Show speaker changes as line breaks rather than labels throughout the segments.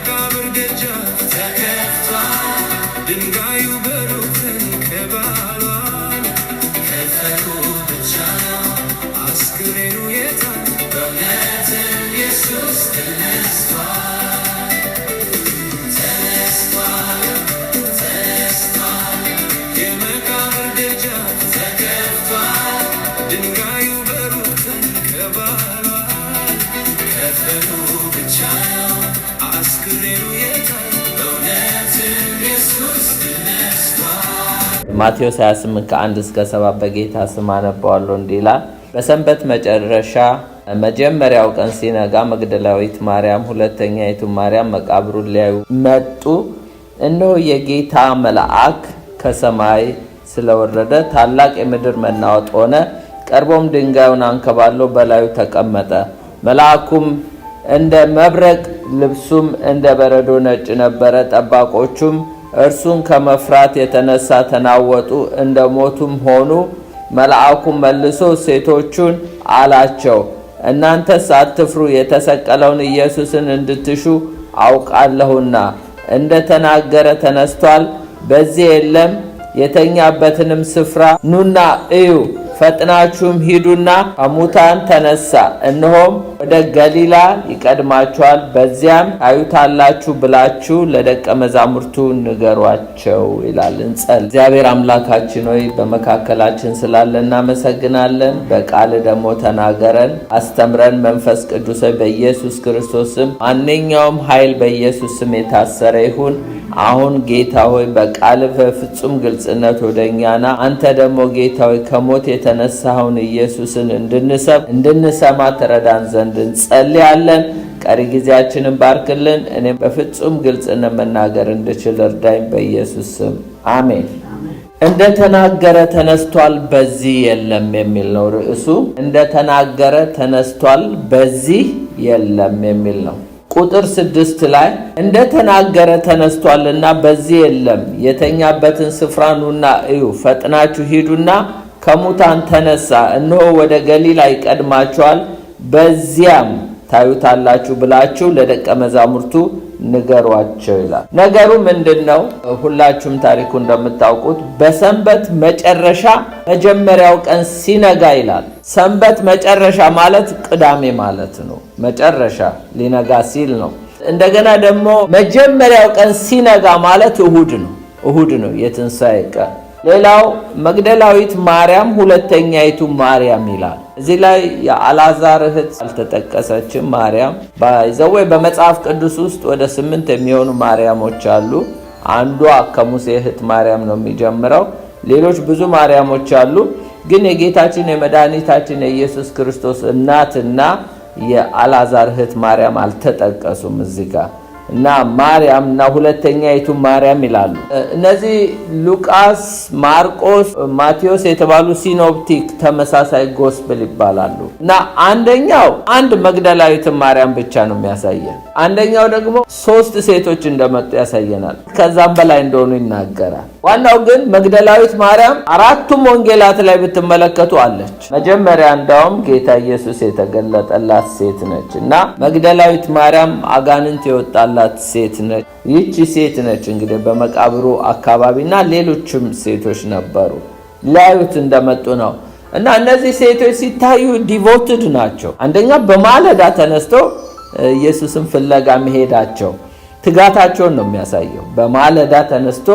የመቃብር ደጃፍ ተከፍቷል፣ ድንጋዩ በሩቅ ተንከባሏል። ከፈኑ ብቻ ነው አስክሬኑ የታል? በእውነትም ኢየሱስ ተነስቷል፣ ተነስቷል፣ ተነስቷል። የመቃብር ደጃፍ ተከፍቷል፣ ድንጋዩ በሩቅ ተንከባሏል። ከፈኑ ብቻ ነው አስክሬኑ የታል? በእውነትም ኢየሱስ ተነስቷል።
ማቴዎስ 28 ከ1 እስከ 7 በጌታ ስም አነባዋለሁ። እንዲህ ይላል። በሰንበት መጨረሻ መጀመሪያው ቀን ሲነጋ መግደላዊት ማርያም፣ ሁለተኛይቱ ማርያም መቃብሩን ሊያዩ መጡ። እነሆ የጌታ መልአክ ከሰማይ ስለወረደ ታላቅ የምድር መናወጥ ሆነ። ቀርቦም ድንጋዩን አንከባሎ በላዩ ተቀመጠ። መልአኩም እንደ መብረቅ ልብሱም እንደ በረዶ ነጭ ነበረ። ጠባቆቹም እርሱን ከመፍራት የተነሳ ተናወጡ፣ እንደ ሞቱም ሆኑ። መልአኩም መልሶ ሴቶቹን አላቸው፣ እናንተስ አትፍሩ፣ የተሰቀለውን ኢየሱስን እንድትሹ አውቃለሁና እንደ ተናገረ ተነስቷል፣ በዚህ የለም። የተኛበትንም ስፍራ ኑና እዩ። ፈጥናችሁም ሂዱና ከሙታን ተነሳ፣ እነሆም ወደ ገሊላ ይቀድማችኋል፣ በዚያም ታዩታላችሁ ብላችሁ ለደቀ መዛሙርቱ ንገሯቸው ይላል። እንጸል። እግዚአብሔር አምላካችን ሆይ በመካከላችን ስላለ እናመሰግናለን። በቃል ደግሞ ተናገረን፣ አስተምረን። መንፈስ ቅዱስ ሆይ በኢየሱስ ክርስቶስ ስም ማንኛውም ኃይል በኢየሱስ ስም የታሰረ ይሁን። አሁን ጌታ ሆይ በቃል በፍጹም ግልጽነት ወደኛና አንተ ደግሞ ጌታ ሆይ ከሞት የተነሳውን ኢየሱስን እንድንሰማ ተረዳን ዘንድ እንጸልያለን። ቀሪ ጊዜያችንን ባርክልን። እኔም በፍጹም ግልጽነት መናገር እንድችል እርዳኝ፣ በኢየሱስ ስም አሜን። እንደተናገረ ተነስቷል፣ በዚህ የለም የሚል ነው ርዕሱ። እንደተናገረ ተነስቷል፣ በዚህ የለም የሚል ነው። ቁጥር 6 ላይ እንደተናገረ ተነስቷልና በዚህ የለም፣ የተኛበትን ስፍራ ኑና እዩ፣ ፈጥናችሁ ሂዱና ከሙታን ተነሳ፣ እነሆ ወደ ገሊላ ይቀድማችኋል፣ በዚያም ታዩታላችሁ ብላችሁ ለደቀ መዛሙርቱ ንገሯቸው ይላል። ነገሩ ምንድነው? ሁላችሁም ታሪኩ እንደምታውቁት በሰንበት መጨረሻ መጀመሪያው ቀን ሲነጋ ይላል። ሰንበት መጨረሻ ማለት ቅዳሜ ማለት ነው። መጨረሻ ሊነጋ ሲል ነው። እንደገና ደግሞ መጀመሪያው ቀን ሲነጋ ማለት እሁድ ነው፣ የትንሣኤ ቀን። ሌላው መግደላዊት ማርያም፣ ሁለተኛይቱ ማርያም ይላል። እዚህ ላይ የአልዓዛር እህት አልተጠቀሰችም። ማርያም ባይዘወይ በመጽሐፍ ቅዱስ ውስጥ ወደ 8 የሚሆኑ ማርያሞች አሉ። አንዷ ከሙሴ እህት ማርያም ነው የሚጀምረው። ሌሎች ብዙ ማርያሞች አሉ። ግን የጌታችን የመድኃኒታችን የኢየሱስ ክርስቶስ እናትና የአልዓዛር እህት ማርያም አልተጠቀሱም እዚህ ጋር እና ማርያም እና ሁለተኛይቱ ማርያም ይላሉ። እነዚህ ሉቃስ፣ ማርቆስ፣ ማቴዎስ የተባሉ ሲኖፕቲክ ተመሳሳይ ጎስፕል ይባላሉ። እና አንደኛው አንድ መግደላዊት ማርያም ብቻ ነው የሚያሳየን። አንደኛው ደግሞ 3 ሴቶች እንደመጡ ያሳየናል። ከዛም በላይ እንደሆኑ ይናገራል። ዋናው ግን መግደላዊት ማርያም 4ቱም ወንጌላት ላይ ብትመለከቱ አለች። መጀመሪያ እንዳውም ጌታ ኢየሱስ የተገለጠላት ሴት ነች እና መግደላዊት ማርያም አጋንንት የወጣላት ሴት ነች። ይህቺ ሴት ነች እንግዲህ በመቃብሩ አካባቢና ሌሎችም ሴቶች ነበሩ ሊያዩት እንደመጡ ነው። እና እነዚህ ሴቶች ሲታዩ ዲቮትድ ናቸው። አንደኛ በማለዳ ተነስተው ኢየሱስን ፍለጋ መሄዳቸው ትጋታቸውን ነው የሚያሳየው። በማለዳ ተነስቶ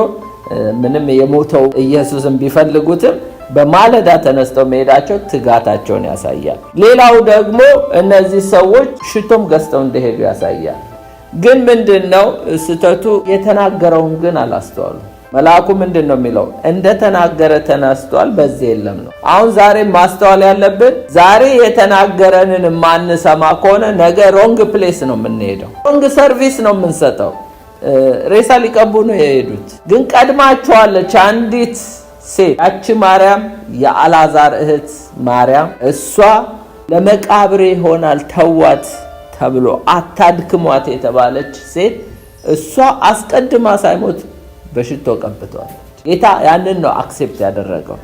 ምንም የሞተው ኢየሱስን ቢፈልጉትም በማለዳ ተነስተው መሄዳቸው ትጋታቸውን ያሳያል። ሌላው ደግሞ እነዚህ ሰዎች ሽቶም ገዝተው እንደሄዱ ያሳያል። ግን ምንድነው ስህተቱ? የተናገረውን ግን አላስተዋሉ። መልአኩ ምንድነው የሚለው? እንደተናገረ ተነስቷል፣ በዚህ የለም ነው። አሁን ዛሬ ማስተዋል ያለብን ዛሬ የተናገረንን ማንሰማ ከሆነ ነገ ሮንግ ፕሌስ ነው የምንሄደው፣ ሮንግ ሰርቪስ ነው የምንሰጠው። ሬሳ ሊቀቡ ነው የሄዱት። ግን ቀድማቸዋለች አንዲት ሴት፣ ያቺ ማርያም የአልዓዛር እህት ማርያም። እሷ ለመቃብሬ ይሆናል ተዋት ተብሎ አታድክሟት የተባለች ሴት፣ እሷ አስቀድማ ሳይሞት በሽቶ ቀብቷል። ጌታ ያንን ነው አክሴፕት ያደረገው።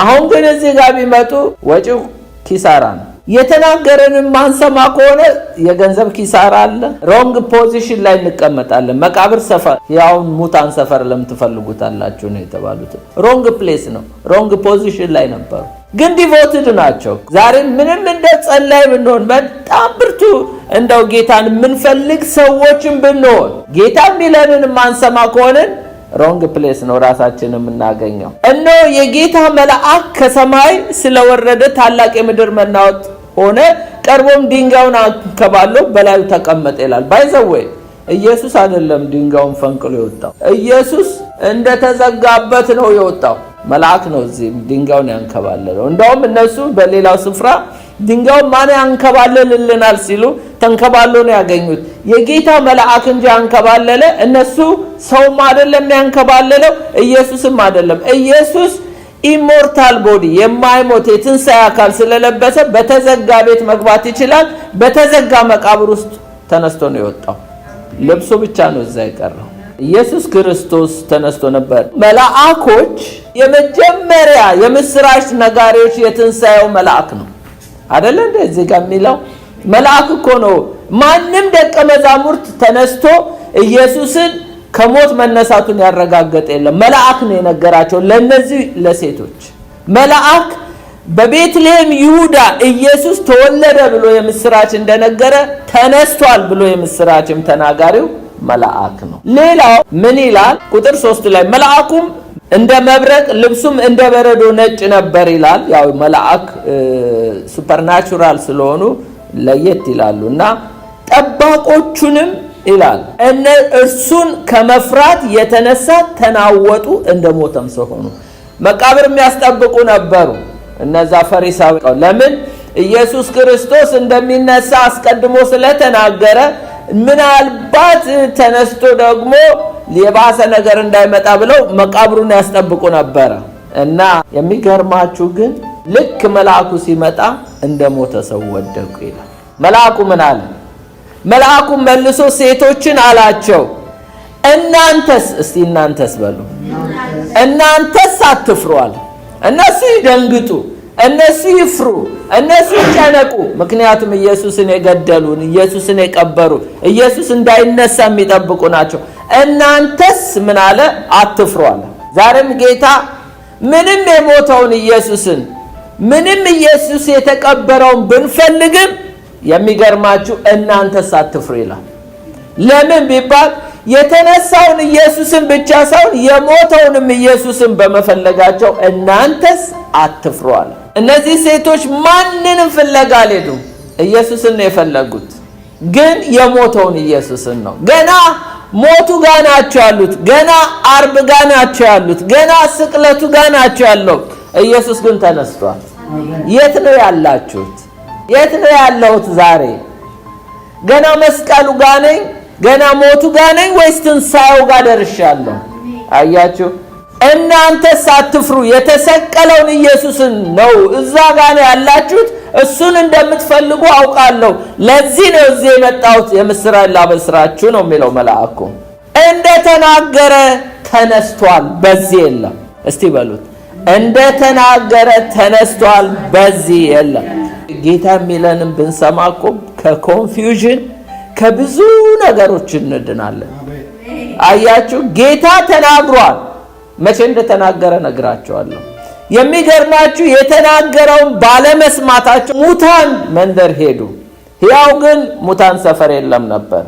አሁን ግን እዚህ ጋር ቢመጡ ወጪው ኪሳራ ነው። የተናገረንን ማንሰማ ከሆነ የገንዘብ ኪሳራ አለ። ሮንግ ፖዚሽን ላይ እንቀመጣለን። መቃብር ሰፈር ያው ሙታን ሰፈር ለምትፈልጉታላችሁ ነው የተባሉት። ሮንግ ፕሌስ ነው፣ ሮንግ ፖዚሽን ላይ ነበሩ። ግን ዲቮትድ ናቸው። ዛሬ ምንም እንደ ጸላይ ብንሆን በጣም ብርቱ እንደው ጌታን የምንፈልግ ሰዎችን ብንሆን ጌታ የሚለንን ማንሰማ ከሆነን ሮንግ ፕሌስ ነው ራሳችንን የምናገኘው። እነሆ የጌታ መልአክ ከሰማይ ስለወረደ ታላቅ የምድር መናወጥ ሆነ፣ ቀርቦም ድንጋዩን አንከባሎ በላዩ ተቀመጠ ይላል። ባይዘወይ ኢየሱስ አይደለም ድንጋዩን ፈንቅሎ የወጣው፣ ኢየሱስ እንደተዘጋበት ነው የወጣው። መልአክ ነው እዚህ ድንጋዩን ያንከባለለው። እንደውም እነሱ በሌላው ስፍራ ድንጋዩን ማን ያንከባለልልናል ሲሉ ተንከባሎ ነው ያገኙት። የጌታ መልአክ እንጂ ያንከባለለ፣ እነሱ ሰውም አይደለም ያንከባለለው፣ ኢየሱስም አይደለም። ኢየሱስ ኢሞርታል ቦዲ የማይሞት የትንሣኤ አካል ስለለበሰ በተዘጋ ቤት መግባት ይችላል። በተዘጋ መቃብር ውስጥ ተነስቶ ነው የወጣው። ልብሱ ብቻ ነው እዛ የቀረው። ኢየሱስ ክርስቶስ ተነስቶ ነበር። መልአኮች የመጀመሪያ የምስራች ነጋሪዎች የትንሣኤው መልአክ ነው አይደለ? እንደዚህ ጋር የሚለው መልአክ እኮ ነው። ማንም ደቀ መዛሙርት ተነስቶ ኢየሱስን ከሞት መነሳቱን ያረጋገጠ የለም። መልአክ ነው የነገራቸው። ለነዚህ ለሴቶች መልአክ በቤትልሔም ይሁዳ ኢየሱስ ተወለደ ብሎ የምስራች እንደነገረ ተነስቷል ብሎ የምስራችም ተናጋሪው መልአክ ነው። ሌላው ምን ይላል? ቁጥር 3 ላይ መልአኩም እንደ መብረቅ ልብሱም እንደ በረዶ ነጭ ነበር ይላል። ያው መልአክ ሱፐርናቹራል ስለሆኑ ለየት ይላሉና ጠባቆቹንም ይላል እርሱን ከመፍራት የተነሳ ተናወጡ፣ እንደ ሞተም ሰው ሆኑ። መቃብር የሚያስጠብቁ ነበሩ እነዛ ፈሪሳዊ። ለምን? ኢየሱስ ክርስቶስ እንደሚነሳ አስቀድሞ ስለተናገረ ምናልባት ተነስቶ ደግሞ የባሰ ነገር እንዳይመጣ ብለው መቃብሩን ያስጠብቁ ነበረ። እና የሚገርማችሁ ግን ልክ መልአኩ ሲመጣ እንደ ሞተ ሰው ወደቁ ይላል። መልአኩ ምን አለ? መልአኩ መልሶ ሴቶችን አላቸው፣ እናንተስ፣ እስቲ እናንተስ በሉ፣ እናንተስ አትፍሩ አለ። እነሱ ይደንግጡ፣ እነሱ ይፍሩ፣ እነሱ ይጨነቁ። ምክንያቱም ኢየሱስን የገደሉን፣ ኢየሱስን የቀበሩ፣ ኢየሱስ እንዳይነሳ የሚጠብቁ ናቸው። እናንተስ ምን አለ? አትፍሩ አለ። ዛሬም ጌታ ምንም የሞተውን ኢየሱስን ምንም ኢየሱስ የተቀበረውን ብንፈልግም የሚገርማችሁ እናንተስ አትፍሩ ይላል። ለምን ቢባል የተነሳውን ኢየሱስን ብቻ ሳይሆን የሞተውንም ኢየሱስን በመፈለጋቸው እናንተስ አትፍሩ አለ። እነዚህ ሴቶች ማንንም ፍለጋ አልሄዱም፣ ኢየሱስን ነው የፈለጉት። ግን የሞተውን ኢየሱስን ነው። ገና ሞቱ ጋር ናቸው ያሉት፣ ገና አርብ ጋር ናቸው ያሉት፣ ገና ስቅለቱ ጋር ናቸው ያለው። ኢየሱስ ግን ተነስቷል። የት ነው ያላችሁት? የት ነው ያለሁት ዛሬ? ገና መስቀሉ ጋር ነኝ? ገና ሞቱ ጋር ነኝ? ወይስ ትንሣኤው ጋር ደርሻለሁ? አያችሁ፣ እናንተስ አትፍሩ፣ የተሰቀለውን ኢየሱስን ነው እዛ ጋር ነው ያላችሁት። እሱን እንደምትፈልጉ አውቃለሁ። ለዚህ ነው እዚህ የመጣሁት፣ የምስራች ላበስራችሁ ነው የሚለው መልአኩ። እንደተናገረ ተነስቷል፣ በዚህ የለም። እስቲ በሉት፣ እንደተናገረ ተነስቷል፣ በዚህ የለም። ጌታ የሚለንም ብንሰማ እኮ ከኮንፊውዥን ከብዙ ነገሮች እንድናለን። አያችሁ፣ ጌታ ተናግሯል። መቼ እንደተናገረ ነግራቸዋለሁ። የሚገርማችሁ የተናገረውን ባለመስማታቸው ሙታን መንደር ሄዱ። ሕያው ግን ሙታን ሰፈር የለም ነበር።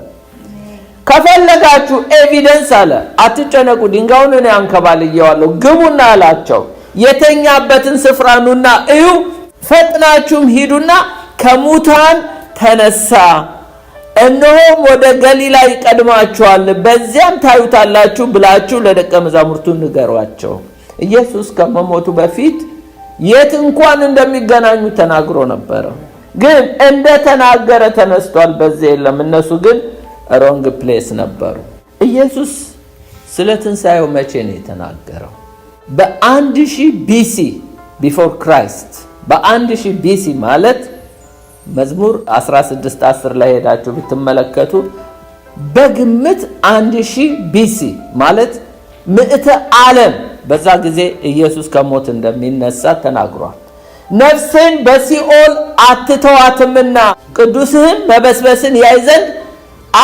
ከፈለጋችሁ ኤቪደንስ አለ፣ አትጨነቁ፣ ድንጋዩን እኔ አንከባልየዋለሁ፣ ግቡና አላቸው። የተኛበትን ስፍራ ኑና እዩ፣ ፈጥናችሁም ሂዱና ከሙታን ተነሳ፣ እነሆም ወደ ገሊላ ይቀድማችኋል፣ በዚያም ታዩታላችሁ ብላችሁ ለደቀ መዛሙርቱ ንገሯቸው። ኢየሱስ ከመሞቱ በፊት የት እንኳን እንደሚገናኙ ተናግሮ ነበረ። ግን እንደተናገረ ተነስቷል፣ በዚህ የለም። እነሱ ግን ሮንግ ፕሌስ ነበሩ። ኢየሱስ ስለ ትንሣኤው መቼ ነው የተናገረው? በ1000 BC ቢፎር ክራይስት። በ1000 BC ማለት መዝሙር 16:10 ላይ ሄዳችሁ ብትመለከቱ በግምት 1000 BC ማለት ምዕተ ዓለም በዛ ጊዜ ኢየሱስ ከሞት እንደሚነሳ ተናግሯል። ነፍስን በሲኦል አትተዋትምና ቅዱስህን መበስበስን ያይ ዘንድ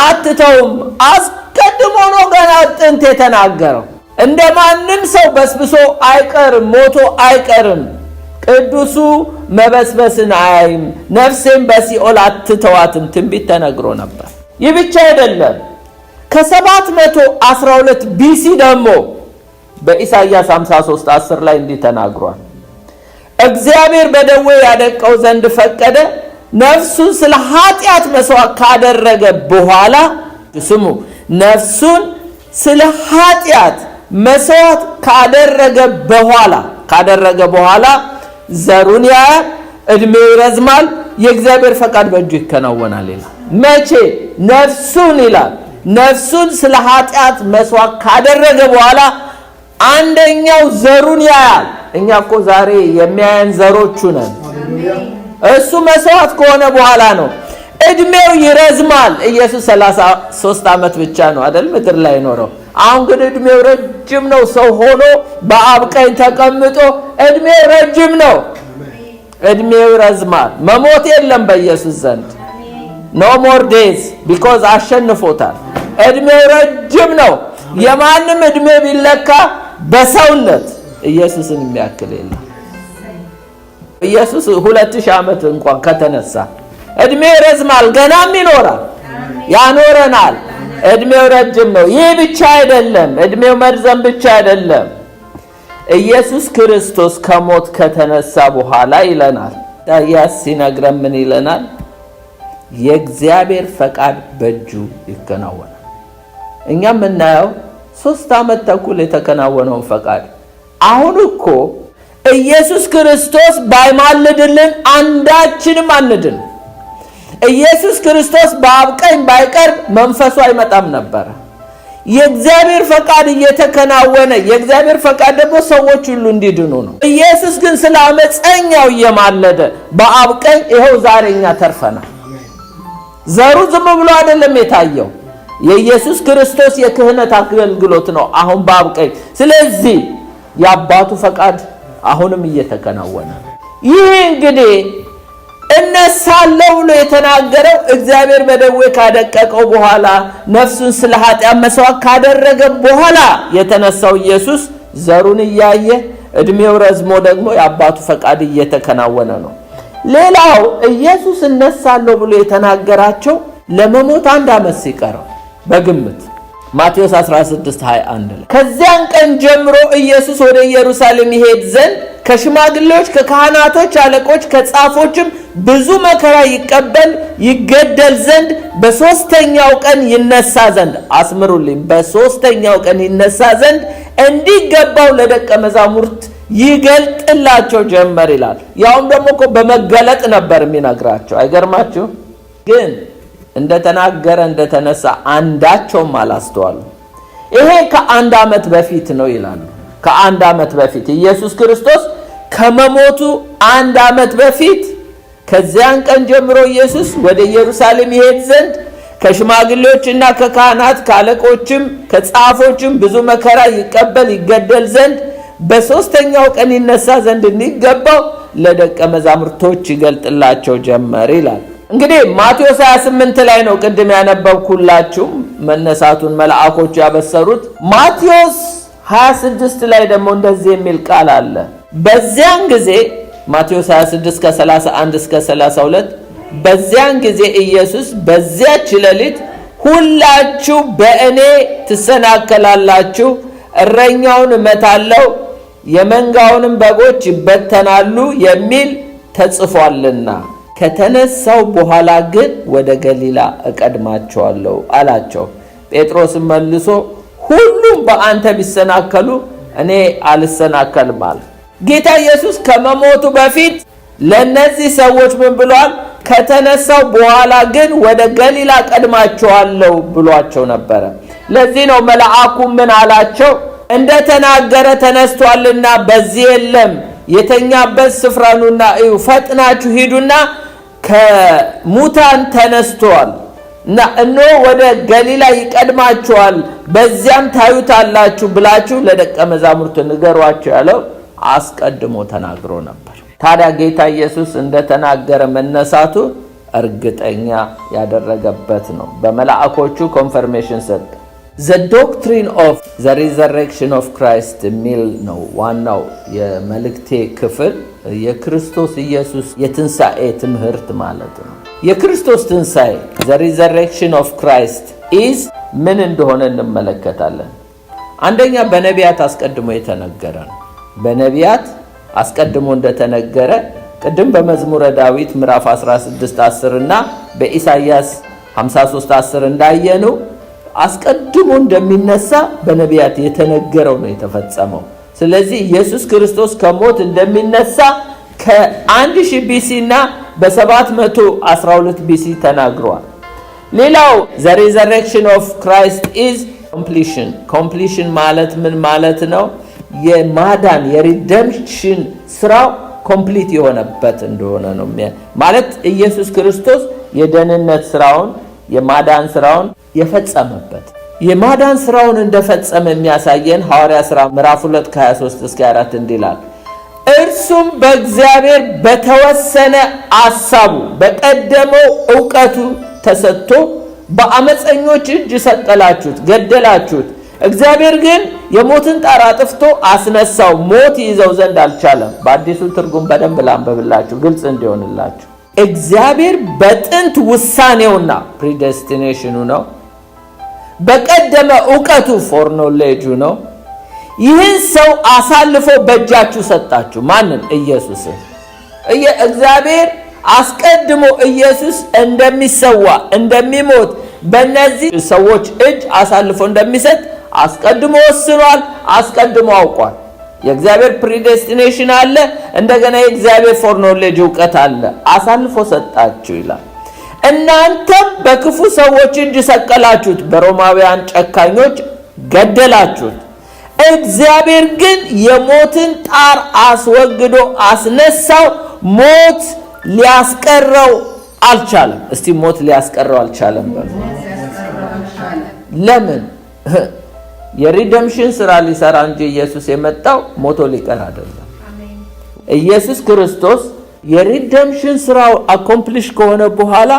አትተውም። አስቀድሞ ነው ገና ጥንት የተናገረው። እንደማንም ሰው በስብሶ አይቀርም፣ ሞቶ አይቀርም። ቅዱሱ መበስበስን አያይም፣ ነፍሴን በሲኦል አትተዋትም ትንቢት ተነግሮ ነበር። ይህ ብቻ አይደለም። ከ712 ቢሲ ደግሞ በኢሳይያስ 53:10 ላይ እንዲህ ተናግሯል። እግዚአብሔር በደዌ ያደቀው ዘንድ ፈቀደ፣ ነፍሱን ስለ ኃጢአት መስዋዕት ካደረገ በኋላ ስሙ፣ ነፍሱን ስለ ኃጢአት መስዋዕት ካደረገ በኋላ ዘሩን ያያል፣ ዕድሜው ይረዝማል፣ የእግዚአብሔር ፈቃድ በእጁ ይከናወናል ይላል። መቼ? ነፍሱን ይላል። ነፍሱን ስለ ኃጢአት መስዋዕት ካደረገ በኋላ አንደኛው ዘሩን ያያል። እኛ እኮ ዛሬ የሚያየን ዘሮቹ ነን። እሱ መስዋዕት ከሆነ በኋላ ነው። ዕድሜው ይረዝማል። ኢየሱስ 33 ዓመት ብቻ ነው አይደል ምድር ላይ ኖረው። አሁን ግን ዕድሜው ረጅም ነው። ሰው ሆኖ በአብ ቀኝ ተቀምጦ ዕድሜው ረጅም ነው። ዕድሜው ይረዝማል። መሞት የለም በኢየሱስ ዘንድ። ኖ ሞር ዴይዝ ቢኮዝ አሸንፎታል። ዕድሜው ረጅም ነው። የማንም ዕድሜ ቢለካ በሰውነት ኢየሱስን የሚያክል የለም። ኢየሱስ 2000 ዓመት እንኳን ከተነሳ ዕድሜው ይረዝማል። ገናም ይኖራል፣ ያኖረናል። ዕድሜው ረጅም ነው። ይህ ብቻ አይደለም፣ ዕድሜው መርዘም ብቻ አይደለም። ኢየሱስ ክርስቶስ ከሞት ከተነሳ በኋላ ይለናል ኢሳይያስ ሲነግረን ምን ይለናል? የእግዚአብሔር ፈቃድ በእጁ ይከናወናል። እኛ የምናየው 3 ዓመት ተኩል የተከናወነውን ፈቃድ። አሁን እኮ ኢየሱስ ክርስቶስ ባይማልድልን አንዳችንም አንድን። ኢየሱስ ክርስቶስ በአብ ቀኝ ባይቀርብ መንፈሱ አይመጣም ነበር። የእግዚአብሔር ፈቃድ እየተከናወነ፣ የእግዚአብሔር ፈቃድ ደግሞ ሰዎች ሁሉ እንዲድኑ ነው። ኢየሱስ ግን ስለ አመፀኛው እየማለደ በአብ ቀኝ ይኸው ዛሬ እኛ ተርፈናል። ዘሩ ዝም ብሎ አይደለም የታየው፣ የኢየሱስ ክርስቶስ የክህነት አገልግሎት ነው አሁን በአብ ቀኝ። ስለዚህ የአባቱ ፈቃድ አሁንም እየተከናወነ ነው። ይህ እንግዲህ እነሳለሁ ብሎ የተናገረው እግዚአብሔር በደዌ ካደቀቀው በኋላ ነፍሱን ስለ ኃጢአት መስዋዕት ካደረገ በኋላ የተነሳው ኢየሱስ ዘሩን እያየ ዕድሜው ረዝሞ ደግሞ የአባቱ ፈቃድ እየተከናወነ ነው። ሌላው ኢየሱስ እነሳለሁ ብሎ የተናገራቸው ለመሞት 1 ዓመት ሲቀረው በግምት ማቴዎስ 16:21 ላይ ከዚያን ቀን ጀምሮ ኢየሱስ ወደ ኢየሩሳሌም ይሄድ ዘንድ ከሽማግሌዎች፣ ከካህናቶች አለቆች፣ ከጻፎችም ብዙ መከራ ይቀበል ይገደል ዘንድ በሶስተኛው ቀን ይነሳ ዘንድ፣ አስምሩልኝ፣ በሶስተኛው ቀን ይነሳ ዘንድ እንዲገባው ለደቀ መዛሙርት ይገልጥላቸው ጀመር ይላል። ያውም ደግሞ እኮ በመገለጥ ነበር የሚነግራቸው። አይገርማችሁ? ግን እንደተናገረ እንደተነሳ አንዳቸውም አላስተዋሉ። ይሄ ከ1 ዓመት በፊት ነው ይላሉ። ከ1 ዓመት በፊት ኢየሱስ ክርስቶስ ከመሞቱ 1 ዓመት በፊት ከዚያን ቀን ጀምሮ ኢየሱስ ወደ ኢየሩሳሌም ይሄድ ዘንድ ከሽማግሌዎችና ከካህናት ከአለቆችም ከጻፎችም ብዙ መከራ ይቀበል ይገደል ዘንድ በሶስተኛው ቀን ይነሳ ዘንድ እንዲገባው ለደቀ መዛሙርቶች ይገልጥላቸው ጀመር ይላል። እንግዲህ ማቴዎስ 28 ላይ ነው ቅድም ያነበብኩላችሁ መነሳቱን መልአኮቹ ያበሰሩት። ማቴዎስ 26 ላይ ደግሞ እንደዚህ የሚል ቃል አለ። በዚያን ጊዜ ማቴዎስ 26 ከ31 እስከ 32 በዚያን ጊዜ ኢየሱስ በዚያች ሌሊት ሁላችሁ በእኔ ትሰናከላላችሁ፣ እረኛውን እመታለሁ፣ የመንጋውንም በጎች ይበተናሉ የሚል ተጽፏልና ከተነሳው በኋላ ግን ወደ ገሊላ እቀድማቸዋለሁ አላቸው። ጴጥሮስም መልሶ ሁሉም በአንተ ቢሰናከሉ እኔ አልሰናከልም አለ። ጌታ ኢየሱስ ከመሞቱ በፊት ለነዚህ ሰዎች ምን ብሏል? ከተነሳው በኋላ ግን ወደ ገሊላ እቀድማቸዋለሁ ብሏቸው ነበረ። ለዚህ ነው መልአኩ ምን አላቸው? እንደተናገረ ተነስቷልና በዚህ የለም፣ የተኛበት ስፍራ ኑና እዩ፣ ፈጥናችሁ ሂዱና ከሙታን ተነስቷል እና እነሆ ወደ ገሊላ ይቀድማችኋል፣ በዚያም ታዩታላችሁ ብላችሁ ለደቀ መዛሙርቱ ንገሯቸው ያለው አስቀድሞ ተናግሮ ነበር። ታዲያ ጌታ ኢየሱስ እንደተናገረ መነሳቱ እርግጠኛ ያደረገበት ነው። በመላእክቶቹ ኮንፈርሜሽን ሰጠ። The doctrine of the resurrection of Christ የሚል ነው ዋናው የመልእክቴ ክፍል። የክርስቶስ ኢየሱስ የትንሣኤ ትምህርት ማለት ነው። የክርስቶስ ትንሣኤ the resurrection of Christ is ምን እንደሆነ እንመለከታለን። አንደኛ በነቢያት አስቀድሞ የተነገረ ነው። በነቢያት አስቀድሞ እንደተነገረ ቅድም በመዝሙረ ዳዊት ምዕራፍ 16:10 እና በኢሳይያስ 53:10 እንዳየነው አስቀድሞ እንደሚነሳ በነቢያት የተነገረው ነው የተፈጸመው። ስለዚህ ኢየሱስ ክርስቶስ ከሞት እንደሚነሳ ከ1000 BC እና በ712 BC ተናግሯል። ሌላው the resurrection of Christ is completion ማለት ምን ማለት ነው? የማዳን የሪደምፕሽን ስራው ኮምፕሊት የሆነበት እንደሆነ ነው ማለት ኢየሱስ ክርስቶስ የደህንነት ስራውን የማዳን ስራውን የፈጸመበት የማዳን ስራውን እንደፈጸመ የሚያሳየን ሐዋርያ ሥራ ምዕራፍ 2 ከ23 እስከ 4 እንዲላል እርሱም በእግዚአብሔር በተወሰነ ሐሳቡ በቀደመው ዕውቀቱ ተሰጥቶ በአመፀኞች እጅ ሰቀላችሁት፣ ገደላችሁት። እግዚአብሔር ግን የሞትን ጣር አጥፍቶ አስነሳው፣ ሞት ይዘው ዘንድ አልቻለም። በአዲሱ ትርጉም በደንብ ላንብብላችሁ ግልጽ እንዲሆንላችሁ። እግዚአብሔር በጥንት ውሳኔውና ፕሪዴስቲኔሽኑ ነው፣ በቀደመ ዕውቀቱ ፎርኖሌጁ ነው። ይህን ሰው አሳልፎ በእጃችሁ ሰጣችሁ። ማንን? ኢየሱስን። እግዚአብሔር አስቀድሞ ኢየሱስ እንደሚሰዋ እንደሚሞት በእነዚህ ሰዎች እጅ አሳልፎ እንደሚሰጥ አስቀድሞ ወስኗል፣ አስቀድሞ አውቋል። የእግዚአብሔር ፕሪዴስቲኔሽን አለ፣ እንደገና የእግዚአብሔር ፎርኖሌጅ ዕውቀት አለ። አሳልፎ ሰጣችሁ ይላል። እናንተም በክፉ ሰዎች እጅ ሰቀላችሁት፣ በሮማውያን ጨካኞች ገደላችሁት። እግዚአብሔር ግን የሞትን ጣር አስወግዶ አስነሳው፣ ሞት ሊያስቀረው አልቻለም። እስቲ ሞት ሊያስቀረው አልቻለም በሉ። ለምን? የሪደምሽን ስራ ሊሰራ እንጂ ኢየሱስ የመጣው ሞቶ ሊቀር አይደለም። ኢየሱስ ክርስቶስ የሪደምሽን ስራው አኮምፕሊሽ ከሆነ በኋላ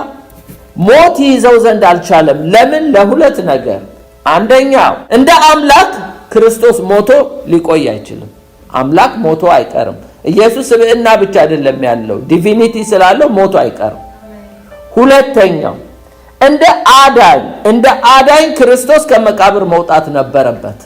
ሞት ይዘው ዘንድ አልቻለም። ለምን? ለሁለት ነገር። አንደኛ እንደ አምላክ ክርስቶስ ሞቶ ሊቆይ አይችልም። አምላክ ሞቶ አይቀርም። ኢየሱስ ስብዕና ብቻ አይደለም ያለው፣ ዲቪኒቲ ስላለው ሞቶ አይቀርም። ሁለተኛው እንደ አዳኝ ክርስቶስ ከመቃብር መውጣት ነበረበት።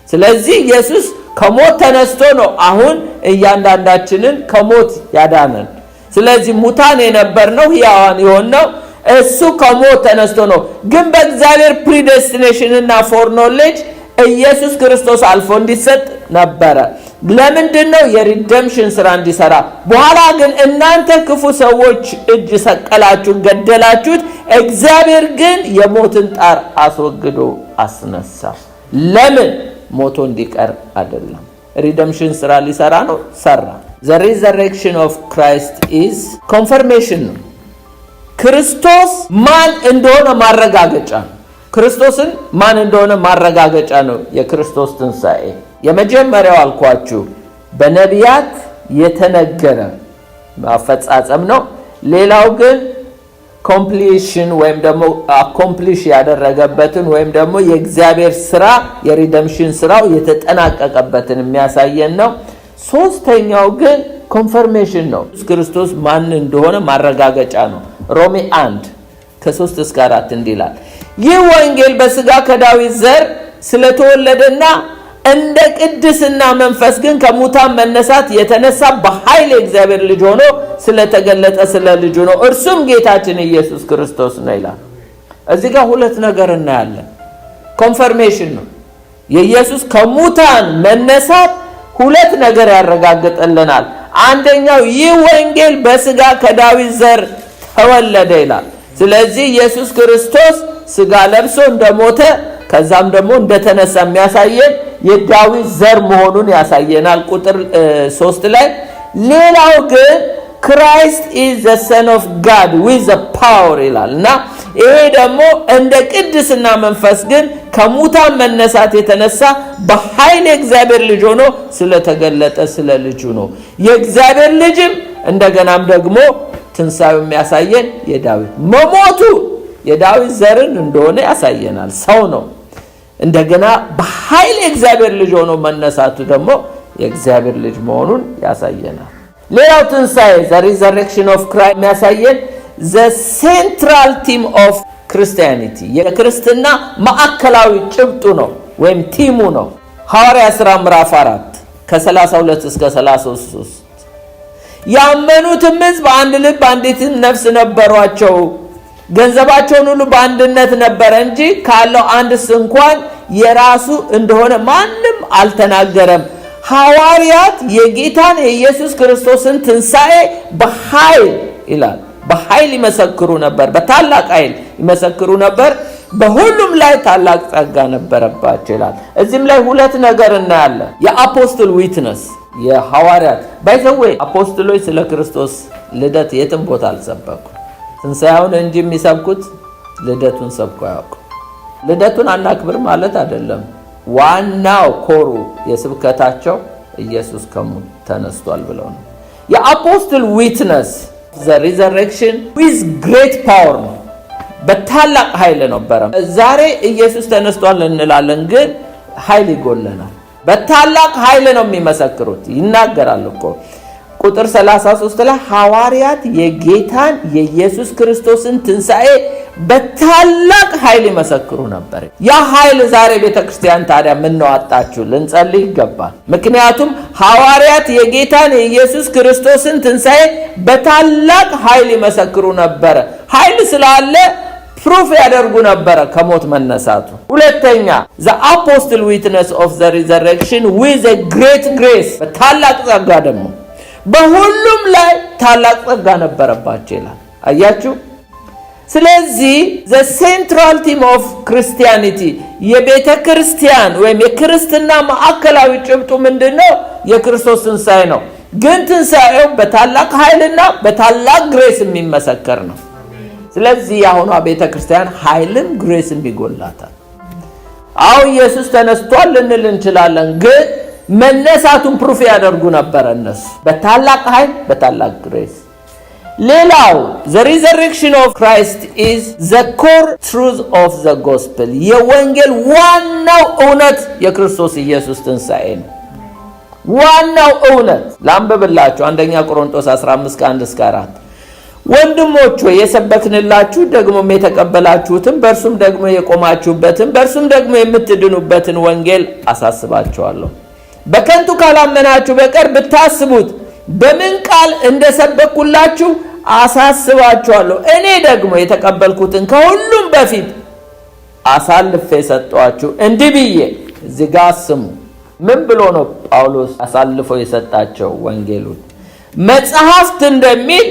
ስለዚህ ኢየሱስ ከሞት ተነስቶ ነው አሁን እያንዳንዳችንን ከሞት ያዳነን። ስለዚህ ሙታን የነበርነው ሕያዋን የሆነው እሱ ከሞት ተነስቶ ነው። ግን በእግዚአብሔር ፕሪዴስቲኔሽን እና ፎርኖሌጅ ኢየሱስ ክርስቶስ አልፎ እንዲሰጥ ነበረ። ለምንድን ነው? የሪደምሽን ስራ እንዲሰራ። በኋላ ግን እናንተ ክፉ ሰዎች እጅ ሰቀላችሁት፣ ገደላችሁት። እግዚአብሔር ግን የሞትን ጣር አስወግዶ አስነሳ። ለምን? ሞቶ እንዲቀር አይደለም። ሪደምሽን ስራ ሊሰራ ነው፣ ሰራ። the resurrection of Christ is confirmation ነው። ክርስቶስ ማን እንደሆነ ማረጋገጫ ነው። ክርስቶስን ማን እንደሆነ ማረጋገጫ ነው የክርስቶስ ትንሣኤ። የመጀመሪያው አልኳችሁ በነቢያት የተነገረ አፈጻጸም ነው። ሌላው ግን ኮምፕሊሽን ወይም ደግሞ አኮምፕሊሽ ያደረገበትን ወይም ደግሞ የእግዚአብሔር ስራ የሪደምሽን ስራው የተጠናቀቀበትን የሚያሳየን ነው። ሶስተኛው ግን ኮንፈርሜሽን ነው። ኢየሱስ ክርስቶስ ማን እንደሆነ ማረጋገጫ ነው። ሮሜ 1 ከ3 እስከ 4 እንዲላል ይህ ወንጌል በሥጋ ከዳዊት ዘር ስለተወለደና እንደ ቅድስና መንፈስ ግን ከሙታን መነሳት የተነሳ በኃይል የእግዚአብሔር ልጅ ሆኖ ስለተገለጠ ስለ ልጁ ነው፣ እርሱም ጌታችን ኢየሱስ ክርስቶስ ነው ይላል። እዚህ ጋር ሁለት ነገር እናያለን። ኮንፈርሜሽን ነው። የኢየሱስ ከሙታን መነሳት ሁለት ነገር ያረጋግጥልናል። አንደኛው ይህ ወንጌል በሥጋ ከዳዊት ዘር ተወለደ ይላል። ስለዚህ ኢየሱስ ክርስቶስ ሥጋ ለብሶ እንደሞተ ከዛም ደግሞ እንደተነሳ የሚያሳየን የዳዊት ዘር መሆኑን ያሳየናል። ቁጥር 3 ላይ ሌላው ግን Christ is the son of God with the power ይላል እና ይሄ ደግሞ እንደ ቅድስና መንፈስ ግን ከሙታን መነሳት የተነሳ በኃይል የእግዚአብሔር ልጅ ሆኖ ስለተገለጠ ስለ ልጁ ነው። የእግዚአብሔር ልጅም እንደገናም ደግሞ ትንሣኤው የሚያሳየን የዳዊት መሞቱ የዳዊት ዘርን እንደሆነ ያሳየናል። ሰው ነው። እንደገና በኃይል የእግዚአብሔር ልጅ ሆኖ መነሳቱ ደግሞ የእግዚአብሔር ልጅ መሆኑን ያሳየናል። ሌላው ትንሣኤ the resurrection of Christ የሚያሳየን the central theme of Christianity የክርስትና ማዕከላዊ ጭብጡ ነው ወይም ቲሙ ነው። ሐዋርያት ሥራ ምዕራፍ 4 ከ32 እስከ 33 ያመኑትም ሕዝብ አንድ ልብ አንዲት ነፍስ ነበሯቸው። ገንዘባቸውን ሁሉ በአንድነት ነበረ እንጂ ካለው አንድስ እንኳን የራሱ እንደሆነ ማንም አልተናገረም። ሐዋርያት የጌታን የኢየሱስ ክርስቶስን ትንሣኤ በኃይል ይላል በኃይል ይመሰክሩ ነበር። በታላቅ ኃይል ይመሰክሩ ነበር። በሁሉም ላይ ታላቅ ጸጋ ነበረባቸው ይላል። እዚህም ላይ ሁለት ነገር እናያለን። የአፖስትል ዊትነስ የሐዋርያት ባይዘዌ አፖስትሎች ስለ ክርስቶስ ልደት የትም ቦታ አልሰበኩ። ትንሣኤውን እንጂ የሚሰብኩት ልደቱን ሰብኩ አያውቁ። ልደቱን አናክብር ማለት አይደለም። ዋናው ኮሩ የስብከታቸው ኢየሱስ ከሙት ተነስቷል ብለው ነው። የአፖስትል ዊትነስ the resurrection with great power ነው። በታላቅ ኃይል ነበረ። ዛሬ ኢየሱስ ተነስቷል እንላለን፣ ግን ኃይል ይጎለናል። በታላቅ ኃይል ነው የሚመሰክሩት። ይናገራል እኮ ቁጥር 33 ላይ ሐዋርያት የጌታን የኢየሱስ ክርስቶስን ትንሣኤ በታላቅ ኃይል ይመሰክሩ ነበር። ያ ኃይል ዛሬ ቤተክርስቲያን ታዲያ ምን ነው አጣችሁ? ልንጸልይ ይገባል። ምክንያቱም ሐዋርያት የጌታን የኢየሱስ ክርስቶስን ትንሣኤ በታላቅ ኃይል ይመሰክሩ ነበር። ኃይል ስላለ ፕሩፍ ያደርጉ ነበር ከሞት መነሳቱ። ሁለተኛ the apostle witness of the resurrection with a great grace በታላቅ ጸጋ ደግሞ በሁሉም ላይ ታላቅ ጸጋ ነበረባቸው ይላል። አያችሁ። ስለዚህ the central theme of Christianity የቤተ ክርስቲያን ወይም የክርስትና ማዕከላዊ ጭብጡ ምንድነው? የክርስቶስ ትንሣኤ ነው። ግን ትንሣኤው በታላቅ ኃይልና በታላቅ ግሬስ የሚመሰከር ነው። ስለዚህ ያሁኗ ቤተ ክርስቲያን ኃይልም ግሬስም ይጎላታል። አው ኢየሱስ ተነስቷል ልንል እንችላለን፣ ግን መነሳቱን ፕሩፍ ያደርጉ ነበር እነሱ በታላቅ ኃይል በታላቅ ግሬስ። ሌላው the resurrection of Christ is the core truth of the gospel የወንጌል ዋናው እውነት የክርስቶስ ኢየሱስ ትንሣኤ ነው። ዋናው እውነት ላንብብላችሁ አንደኛ ቆሮንቶስ 15 ከ1 እስከ 4 ወንድሞች ሆይ የሰበክንላችሁ ደግሞም የተቀበላችሁትን በእርሱም ደግሞ የቆማችሁበትን በእርሱም ደግሞ የምትድኑበትን ወንጌል አሳስባችኋለሁ። በከንቱ ካላመናችሁ በቀር ብታስቡት በምን ቃል እንደሰበኩላችሁ አሳስባችኋለሁ። እኔ ደግሞ የተቀበልኩትን ከሁሉም በፊት አሳልፌ ሰጠኋችሁ እንዲህ ብዬ። እዚህ ጋር ስሙ። ምን ብሎ ነው ጳውሎስ አሳልፎ የሰጣቸው ወንጌሉን? መጽሐፍት እንደሚል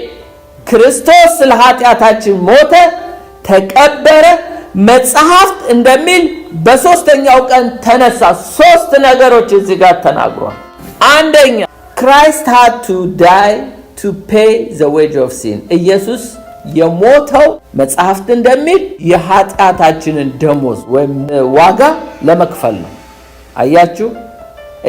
ክርስቶስ ስለ ኃጢአታችን ሞተ፣ ተቀበረ፣ መጽሐፍት እንደሚል በሶስተኛው ቀን ተነሳ። ሶስት ነገሮች እዚህ ጋር ተናግሯል። አንደኛ Christ had to die to pay the wage of sin ኢየሱስ የሞተው መጽሐፍት እንደሚል የኃጢአታችንን ደሞዝ ወይም ዋጋ ለመክፈል ነው። አያችሁ፣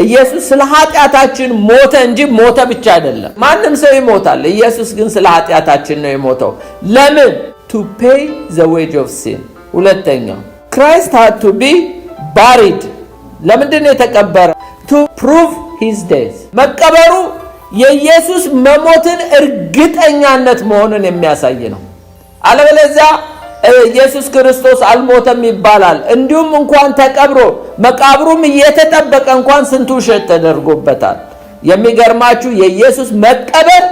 ኢየሱስ ስለ ኃጢአታችን ሞተ እንጂ ሞተ ብቻ አይደለም። ማንም ሰው ይሞታል፣ ኢየሱስ ግን ስለ ኃጢአታችን ነው የሞተው። ለምን? to pay the wage of sin። ሁለተኛው Christ had to be buried ለምንድን ነው የተቀበረው? to prove his death መቀበሩ የኢየሱስ መሞትን እርግጠኛነት መሆኑን የሚያሳይ ነው። አለበለዚያ ኢየሱስ ክርስቶስ አልሞተም ይባላል። እንዲሁም እንኳን ተቀብሮ መቃብሩም እየተጠበቀ እንኳን ስንቱ ውሸት ተደርጎበታል። የሚገርማችሁ የኢየሱስ መቀበር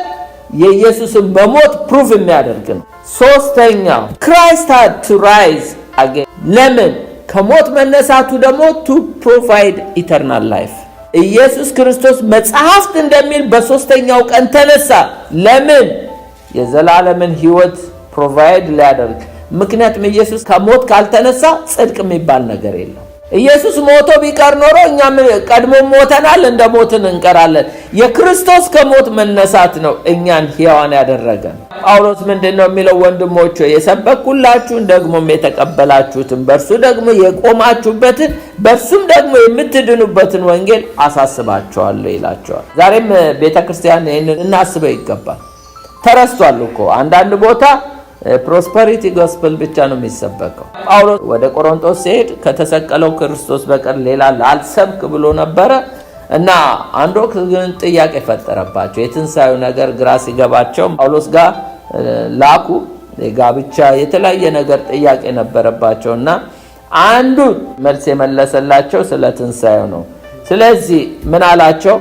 የኢየሱስን መሞት ፕሩፍ የሚያደርግ ነው። ሶስተኛው Christ had to rise again ለምን? ከሞት መነሳቱ ደግሞ to provide eternal life ኢየሱስ ክርስቶስ መጽሐፍት እንደሚል በሶስተኛው ቀን ተነሳ። ለምን? የዘላለምን ሕይወት ፕሮቫይድ ሊያደርግ። ምክንያቱም ኢየሱስ ከሞት ካልተነሳ ጽድቅ የሚባል ነገር የለም። ኢየሱስ ሞቶ ቢቀር ኖሮ እኛም ቀድሞ ሞተናል፣ እንደ ሞትን እንቀራለን። የክርስቶስ ከሞት መነሳት ነው እኛን ሕያዋን ያደረገን። ጳውሎስ ምንድነው የሚለው? ወንድሞች የሰበኩላችሁን ደግሞም የተቀበላችሁትን በእርሱ ደግሞ የቆማችሁበትን በእርሱም ደግሞ የምትድኑበትን ወንጌል አሳስባችኋለሁ ይላቸዋል። ዛሬም ቤተክርስቲያን ይህንን እናስበው ይገባል። ተረስቷል እኮ አንዳንድ ቦታ ፕሮስፐሪቲ ጎስፐል ብቻ ነው የሚሰበከው። ጳውሎስ ወደ ቆሮንቶስ ሲሄድ ከተሰቀለው ክርስቶስ በቀር ሌላ አልሰብክ ብሎ ነበረ እና አንድ ወቅት ግን ጥያቄ ፈጠረባቸው። የትንሣኤው ነገር ግራ ሲገባቸው ጳውሎስ ጋር ላኩ። የጋብቻ የተለያየ ነገር ጥያቄ ነበረባቸው እና አንዱ መልስ የመለሰላቸው ስለ ትንሣኤው ነው። ስለዚህ ምን አላቸው?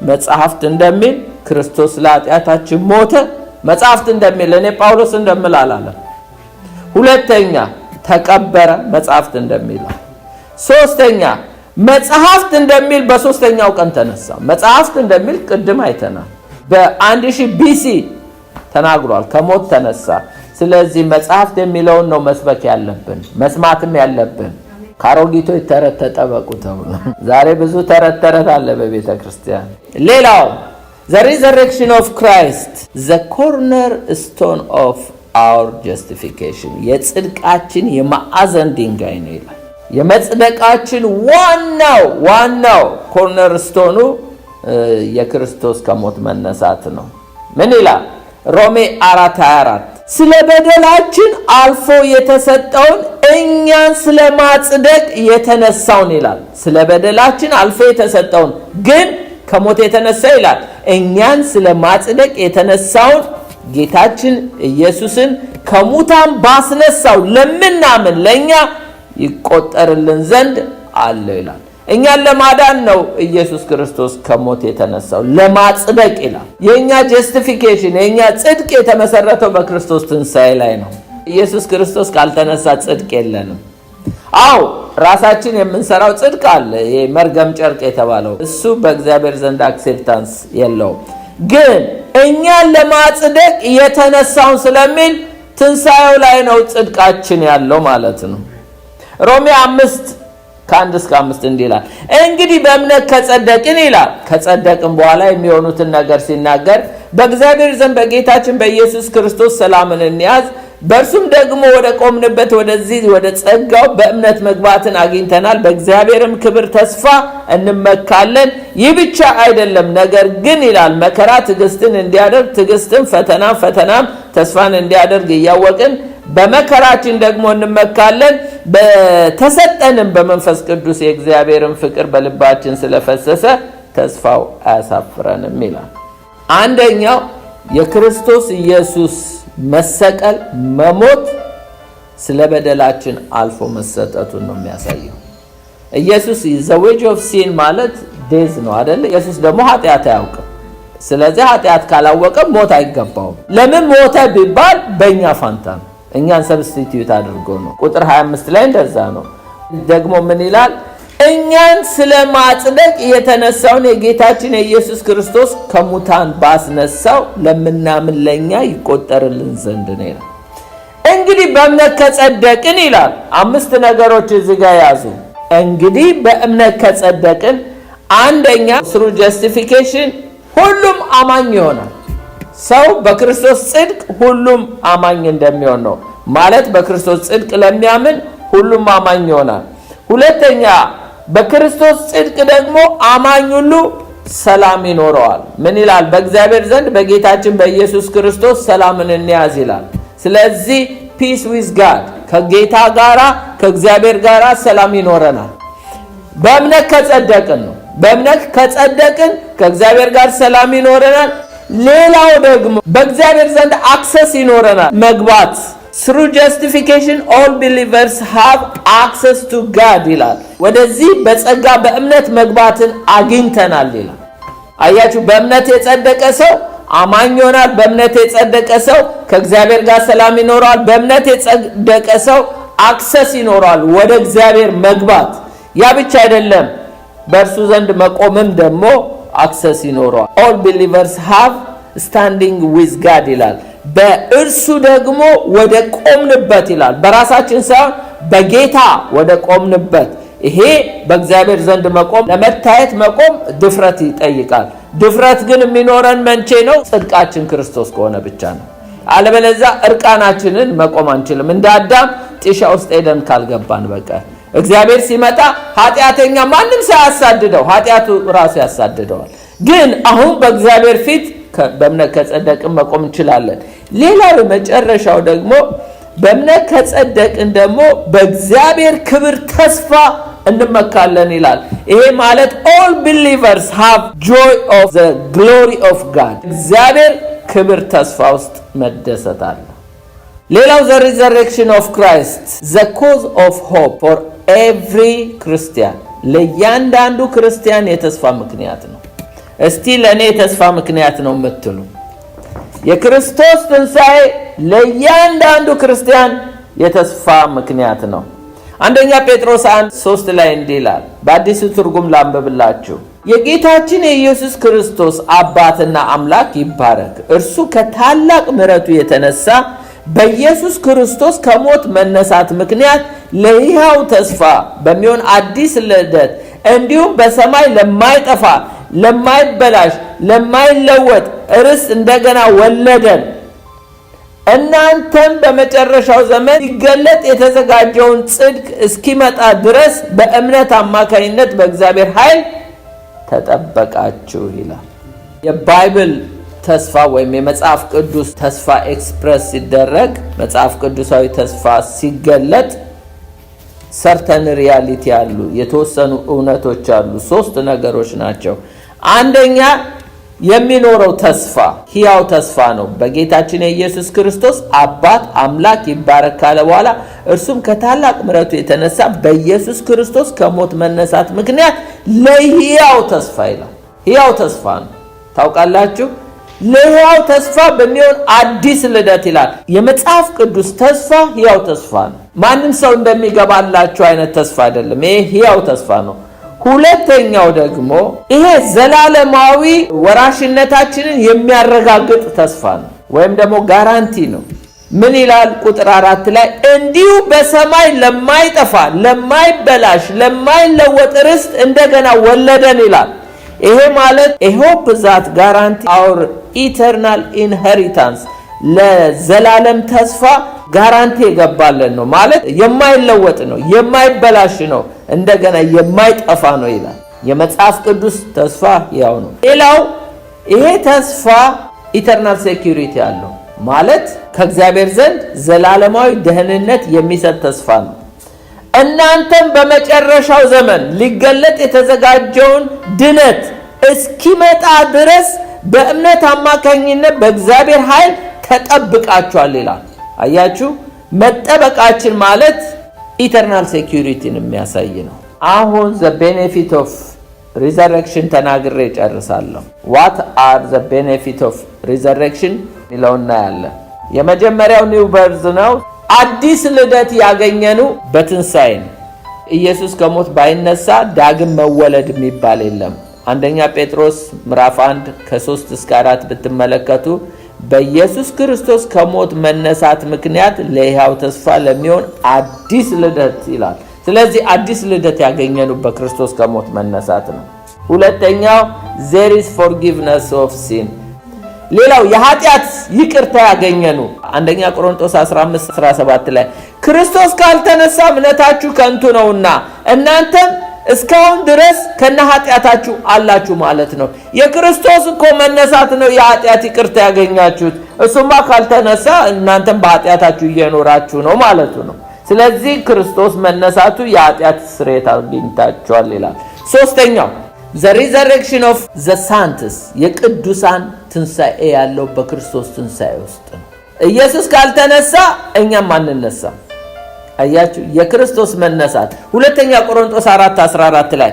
መጽሐፍት እንደሚል ክርስቶስ ለኃጢአታችን ሞተ። መጽሐፍት እንደሚል እኔ ጳውሎስ እንደምል አላለም። ሁለተኛ ተቀበረ፣ መጽሐፍት እንደሚል። ሶስተኛ መጽሐፍት እንደሚል በሶስተኛው ቀን ተነሳ። መጽሐፍት እንደሚል ቅድም አይተናል። በ1000 BC ተናግሯል፣ ከሞት ተነሳ። ስለዚህ መጽሐፍት የሚለውን ነው መስበክ ያለብን፣ መስማትም ያለብን። ካሮጊቶች ተረት ተጠበቁ ተብሎ ዛሬ ብዙ ተረት አለ በቤተ ክርስቲያን። ሌላው the resurrection of Christ, the cornerstone of our justification, የጽድቃችን የማዕዘን ድንጋይ ነው ይላል። የመጽደቃችን ዋናው ኮርነርስቶኑ የክርስቶስ ከሞት መነሳት ነው። ምን ይላል? ሮሜ 4:24 ስለ በደላችን አልፎ የተሰጠውን እኛን ስለ ማጽደቅ የተነሳውን ይላል። ስለ በደላችን አልፎ የተሰጠውን ግን ከሞት የተነሳ ይላል እኛን ስለ ማጽደቅ የተነሳውን ጌታችን ኢየሱስን ከሙታን ባስነሳው ለምናምን ለኛ ይቆጠርልን ዘንድ አለው ይላል። እኛን ለማዳን ነው ኢየሱስ ክርስቶስ ከሞት የተነሳው፣ ለማጽደቅ ይላል። የኛ ጀስቲፊኬሽን የኛ ጽድቅ የተመሰረተው በክርስቶስ ትንሣኤ ላይ ነው። ኢየሱስ ክርስቶስ ካልተነሳ ጽድቅ የለንም። አው ራሳችን የምንሰራው ጽድቅ አለ፣ ይሄ መርገም ጨርቅ የተባለው እሱ በእግዚአብሔር ዘንድ አክሴፕታንስ የለውም። ግን እኛን ለማጽደቅ የተነሳውን ስለሚል ትንሣኤው ላይ ነው ጽድቃችን ያለው ማለት ነው። ሮሜ 5:1-5 እንዲህ ይላል፣ እንግዲህ በእምነት ከጸደቅን ይላል። ከጸደቅን በኋላ የሚሆኑትን ነገር ሲናገር በእግዚአብሔር ዘንድ በጌታችን በኢየሱስ ክርስቶስ ሰላምን እንያዝ፣ በእርሱም ደግሞ ወደ ቆምንበት ወደዚህ ወደ ጸጋው በእምነት መግባትን አግኝተናል። በእግዚአብሔርም ክብር ተስፋ እንመካለን። ይህ ብቻ አይደለም፣ ነገር ግን ይላል መከራ ትዕግስትን እንዲያደርግ፣ ትዕግስትም ፈተናም ተስፋን እንዲያደርግ እያወቅን በመከራችን ደግሞ እንመካለን። በተሰጠንም በመንፈስ ቅዱስ የእግዚአብሔርን ፍቅር በልባችን ስለፈሰሰ ተስፋው አያሳፍረንም ይላል። አንደኛው የክርስቶስ ኢየሱስ መሰቀል መሞት ስለ በደላችን አልፎ መሰጠቱን ነው የሚያሳየው። ኢየሱስ the wage of sin ማለት ዴዝ ነው አይደል? ኢየሱስ ደግሞ ኃጢአት አያውቅም። ስለዚህ ኃጢአት ካላወቀ ሞት አይገባውም። ለምን ሞተ ቢባል በእኛ ፋንታ ነው፣ እኛን ሰብስቲቲዩት አድርጎ ነው። ቁጥር 25 ላይ እንደዛ ነው። ደግሞ ምን ይላል? እኛን ስለ ማጽደቅ የተነሳውን የጌታችን የኢየሱስ ክርስቶስ ከሙታን ባስነሳው ለምናምን ለኛ ይቆጠርልን ዘንድ ነው ይላል። እንግዲህ በእምነት ከጸደቅን ይላል። 5 ነገሮች እዚህ ጋር ያዙ። እንግዲህ በእምነት ከጸደቅን አንደኛ through justification ሁሉም አማኝ ይሆናል። ሰው በክርስቶስ ጽድቅ ሁሉም አማኝ እንደሚሆን ነው ማለት። በክርስቶስ ጽድቅ ለሚያምን ሁሉም አማኝ ይሆናል። ሁለተኛ በክርስቶስ ጽድቅ ደግሞ አማኝ ሁሉ ሰላም ይኖረዋል። ምን ይላል? በእግዚአብሔር ዘንድ በጌታችን በኢየሱስ ክርስቶስ ሰላምን እንያዝ ይላል። ስለዚህ ፒስ ዊዝ ጋድ ከጌታ ጋራ ከእግዚአብሔር ጋራ ሰላም ይኖረናል። በእምነት ከጸደቅን ነው። በእምነት ከጸደቅን ከእግዚአብሔር ጋር ሰላም ይኖረናል። ሌላው ደግሞ በእግዚአብሔር ዘንድ አክሰስ ይኖረናል፣ መግባት through justification all believers have access to God ይላል። ወደዚህ በጸጋ በእምነት መግባትን አግኝተናል ይላል። አያችሁ፣ በእምነት የጸደቀ ሰው አማኝ ይሆናል። በእምነት የጸደቀ ሰው ከእግዚአብሔር ጋር ሰላም ይኖረዋል። በእምነት የጸደቀ ሰው አክሰስ ይኖረዋል፣ ወደ እግዚአብሔር መግባት። ያ ብቻ አይደለም፣ በእርሱ ዘንድ መቆምም ደግሞ አክሰስ ይኖረዋል። all believers have standing with God ይላል። በእርሱ ደግሞ ወደ ቆምንበት ይላል። በራሳችን ሳይሆን በጌታ ወደ ቆምንበት ይሄ በእግዚአብሔር ዘንድ መቆም ለመታየት መቆም ድፍረት ይጠይቃል። ድፍረት ግን የሚኖረን መቼ ነው? ጽድቃችን ክርስቶስ ከሆነ ብቻ ነው። አለበለዚያ እርቃናችንን መቆም አንችልም። እንደ አዳም ጢሻ ውስጥ ሄደን ካልገባን በቀር እግዚአብሔር ሲመጣ ኃጢአተኛ ማንም ሳያሳድደው ኃጢአቱ ራሱ ያሳድደዋል። ግን አሁን በእግዚአብሔር ፊት በእምነት ከጸደቅን መቆም እንችላለን። ሌላው መጨረሻው ደግሞ በእምነት ከጸደቅን ደግሞ በእግዚአብሔር ክብር ተስፋ እንመካለን ይላል። ይሄ ማለት all believers have joy of the glory of God። እግዚአብሔር ክብር ተስፋ ውስጥ መደሰት አለ። ሌላው the resurrection of Christ, the cause of hope for every Christian። ለእያንዳንዱ ክርስቲያን የተስፋ ምክንያት ነው። እስቲ ለእኔ የተስፋ ምክንያት ነው የምትሉ የክርስቶስ ትንሣኤ ለእያንዳንዱ ክርስቲያን የተስፋ ምክንያት ነው። አንደኛ ጴጥሮስ 1:3 ላይ እንዲህ ይላል። በአዲሱ ትርጉም ላንብብላችሁ። የጌታችን የኢየሱስ ክርስቶስ አባትና አምላክ ይባረክ። እርሱ ከታላቅ ምሕረቱ የተነሳ በኢየሱስ ክርስቶስ ከሞት መነሳት ምክንያት ለሕያው ተስፋ በሚሆን አዲስ ልደት እንዲሁም በሰማይ ለማይጠፋ ለማይበላሽ ለማይለወጥ ርስት እንደገና ወለደን። እናንተም በመጨረሻው ዘመን ሊገለጥ የተዘጋጀውን ጽድቅ እስኪመጣ ድረስ በእምነት አማካኝነት በእግዚአብሔር ኃይል ተጠበቃችሁ ይላል። የባይብል ተስፋ ወይም የመጽሐፍ ቅዱስ ተስፋ ኤክስፕረስ ሲደረግ መጽሐፍ ቅዱሳዊ ተስፋ ሲገለጥ ሰርተን ሪያሊቲ አሉ፣ የተወሰኑ እውነቶች አሉ። 3 ነገሮች ናቸው። አንደኛ የሚኖረው ተስፋ ሕያው ተስፋ ነው። በጌታችን የኢየሱስ ክርስቶስ አባት አምላክ ይባረክ ካለ በኋላ እርሱም ከታላቅ ምሕረቱ የተነሳ በኢየሱስ ክርስቶስ ከሞት መነሳት ምክንያት ለሕያው ተስፋ ይላል። ሕያው ተስፋ ነው። ታውቃላችሁ፣ ለሕያው ተስፋ በሚሆን አዲስ ልደት ይላል። የመጽሐፍ ቅዱስ ተስፋ ሕያው ተስፋ ነው። ማንም ሰው እንደሚገባላችሁ አይነት ተስፋ አይደለም። ይሄ ሕያው ተስፋ ነው። ሁለተኛው ደግሞ ይሄ ዘላለማዊ ወራሽነታችንን የሚያረጋግጥ ተስፋ ነው፣ ወይም ደግሞ ጋራንቲ ነው። ምን ይላል? ቁጥር 4 ላይ እንዲሁ በሰማይ ለማይጠፋ ለማይበላሽ ለማይለወጥ ርስት እንደገና ወለደን ይላል። ይሄ ማለት a hope that guarantee our eternal inheritance፣ ለዘላለም ተስፋ ጋራንቲ የገባለን ነው ማለት የማይለወጥ ነው፣ የማይበላሽ ነው፣ እንደገና የማይጠፋ ነው ይላል። የመጽሐፍ ቅዱስ ተስፋ ያው ነው። ሌላው ይሄ ተስፋ ኢተርናል ሴኩሪቲ አለው ማለት ከእግዚአብሔር ዘንድ ዘላለማዊ ደህንነት የሚሰጥ ተስፋ ነው። እናንተም በመጨረሻው ዘመን ሊገለጥ የተዘጋጀውን ድነት እስኪመጣ ድረስ በእምነት አማካኝነት በእግዚአብሔር ኃይል ተጠብቃችኋል ይላል። አያችሁ፣ መጠበቃችን ማለት ኢተርናል ሴኩሪቲን የሚያሳይ ነው። አሁን the benefit of resurrection ተናግሬ ጨርሳለሁ። what are the benefit of resurrection ሚለውና ያለ የመጀመሪያው ኒው በርዝ ነው። አዲስ ልደት ያገኘነው በትንሣኤ ነው። ኢየሱስ ከሞት ባይነሳ ዳግም መወለድ የሚባል የለም። አንደኛ ጴጥሮስ ምዕራፍ 1:3-4 ብትመለከቱ በኢየሱስ ክርስቶስ ከሞት መነሳት ምክንያት ለሕያው ተስፋ ለሚሆን አዲስ ልደት ይላል። ስለዚህ አዲስ ልደት ያገኘነው በክርስቶስ ከሞት መነሳት ነው። ሁለተኛው there is forgiveness of sin። ሌላው የኃጢአት ይቅርታ ያገኘነው አንደኛ ቆሮንቶስ 15:17 ላይ ክርስቶስ ካልተነሳ እምነታችሁ ከንቱ ነውና እናንተም እስካሁን ድረስ ከነ ኃጢአታችሁ አላችሁ ማለት ነው። የክርስቶስ እኮ መነሳት ነው የኃጢአት ይቅርታ ያገኛችሁት። እሱማ ካልተነሳ እናንተም በኃጢአታችሁ እየኖራችሁ ነው ማለቱ ነው። ስለዚህ ክርስቶስ መነሳቱ የኃጢአት ስርየት አግኝታችኋል ይላል። ሶስተኛው the resurrection of the saints፣ የቅዱሳን ትንሣኤ ያለው በክርስቶስ ትንሣኤ ውስጥ ነው። ኢየሱስ ካልተነሳ እኛም አንነሳም። አያችሁ፣ የክርስቶስ መነሳት ሁለተኛ ቆሮንቶስ 4:14 ላይ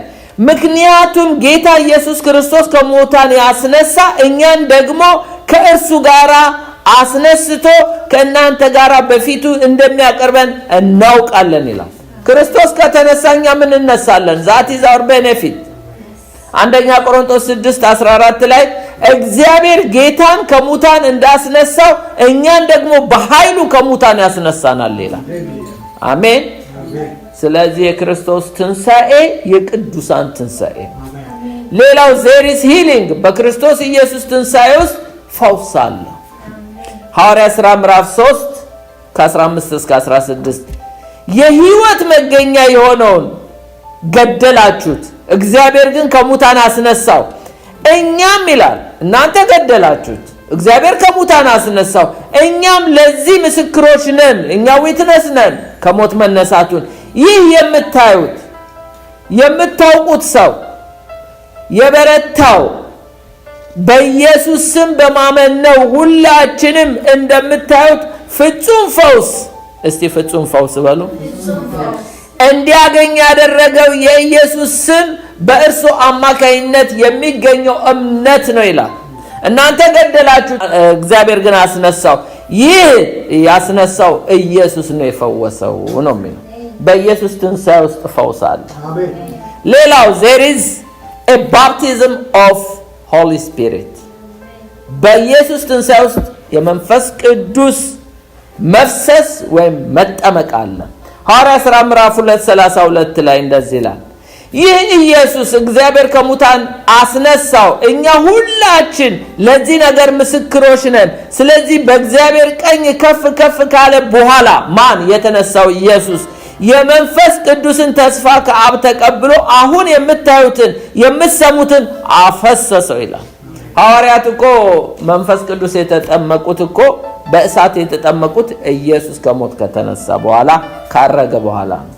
ምክንያቱም ጌታ ኢየሱስ ክርስቶስ ከሙታን ያስነሳ እኛን ደግሞ ከእርሱ ጋር አስነስቶ ከእናንተ ጋር በፊቱ እንደሚያቀርበን እናውቃለን ይላል። ክርስቶስ ከተነሳ እኛ ምን እንነሳለን? that is our benefit። አንደኛ ቆሮንቶስ 6:14 ላይ እግዚአብሔር ጌታን ከሙታን እንዳስነሳው እኛን ደግሞ በኃይሉ ከሙታን ያስነሳናል ይላል። አሜን። ስለዚህ የክርስቶስ ትንሣኤ የቅዱሳን ትንሣኤ። ሌላው there is healing በክርስቶስ ኢየሱስ ትንሣኤ ውስጥ ፈውስ አለ። ሐዋርያት ሥራ ምዕራፍ 3 ከ15 እስከ 16 የሕይወት መገኛ የሆነውን ገደላችሁት፣ እግዚአብሔር ግን ከሙታን አስነሳው። እኛም ይላል እናንተ ገደላችሁት፣ እግዚአብሔር ከሙታን አስነሳው። እኛም ለዚህ ምስክሮች ነን፣ እኛ ዊትነስ ነን ከሞት መነሳቱን። ይህ የምታውቁት ሰው የበረታው በኢየሱስ ስም በማመን ነው። ሁላችንም እንደምታዩት ፍጹም ፈውስ፣ እስቲ ፍጹም ፈውስ በሉ፣ እንዲያገኝ ያደረገው የኢየሱስ ስም በእርሱ አማካይነት የሚገኘው እምነት ነው ይላል። እናንተ ገደላችሁ፣ እግዚአብሔር ግን አስነሳው። ይህ ያስነሳው ኢየሱስ ነው የፈወሰው ነው የሚለው። በኢየሱስ ትንሣኤ ውስጥ ፈውስ አለ። ሌላው there is a baptism of Holy Spirit በኢየሱስ ትንሣኤ ውስጥ የመንፈስ ቅዱስ መፍሰስ ወይም መጠመቅ አለ። ሐዋርያት ሥራ ምዕራፍ 2:32 ላይ እንደዚህ ይላል፣ ይህ ኢየሱስ እግዚአብሔር ከሙታን አስነሳው፣ እኛ ሁላችን ለዚህ ነገር ምስክሮች ነን። ስለዚህ በእግዚአብሔር ቀኝ ከፍ ከፍ ካለ በኋላ ማን? የተነሳው ኢየሱስ የመንፈስ ቅዱስን ተስፋ ከአብ ተቀብሎ አሁን የምታዩትን የምትሰሙትን አፈሰሰው ይላል። ሐዋርያት እኮ መንፈስ ቅዱስ የተጠመቁት እኮ በእሳት የተጠመቁት ኢየሱስ ከሞት ከተነሳ በኋላ ካረገ በኋላ ነው።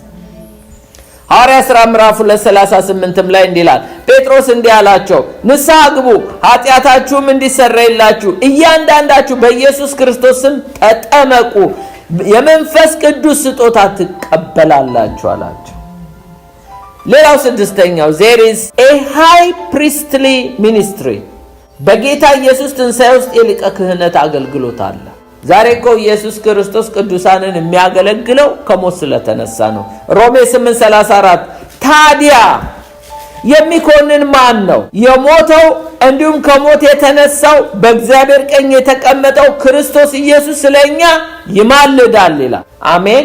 ሐዋርያት ሥራ ምዕራፍ 2:38 ላይ እንዲህ ይላል፣ ጴጥሮስ እንዲህ አላቸው፣ ንስሐ ግቡ ኃጢአታችሁም እንዲሰረይላችሁ እያንዳንዳችሁ በኢየሱስ ክርስቶስ ስም ተጠመቁ፣ የመንፈስ ቅዱስ ስጦታ ትቀበላላችሁ አላቸው። ሌላው ስድስተኛው there is a high priestly ministry በጌታ ኢየሱስ ትንሣኤ ውስጥ የሊቀ ክህነት አገልግሎት አለ። ዛሬ እኮ ኢየሱስ ክርስቶስ ቅዱሳንን የሚያገለግለው ከሞት ስለተነሳ ነው። ሮሜ 8:34 ታዲያ የሚኮንን ማን ነው? የሞተው እንዲሁም ከሞት የተነሳው በእግዚአብሔር ቀኝ የተቀመጠው ክርስቶስ ኢየሱስ ስለኛ ይማልዳል ይላል። አሜን።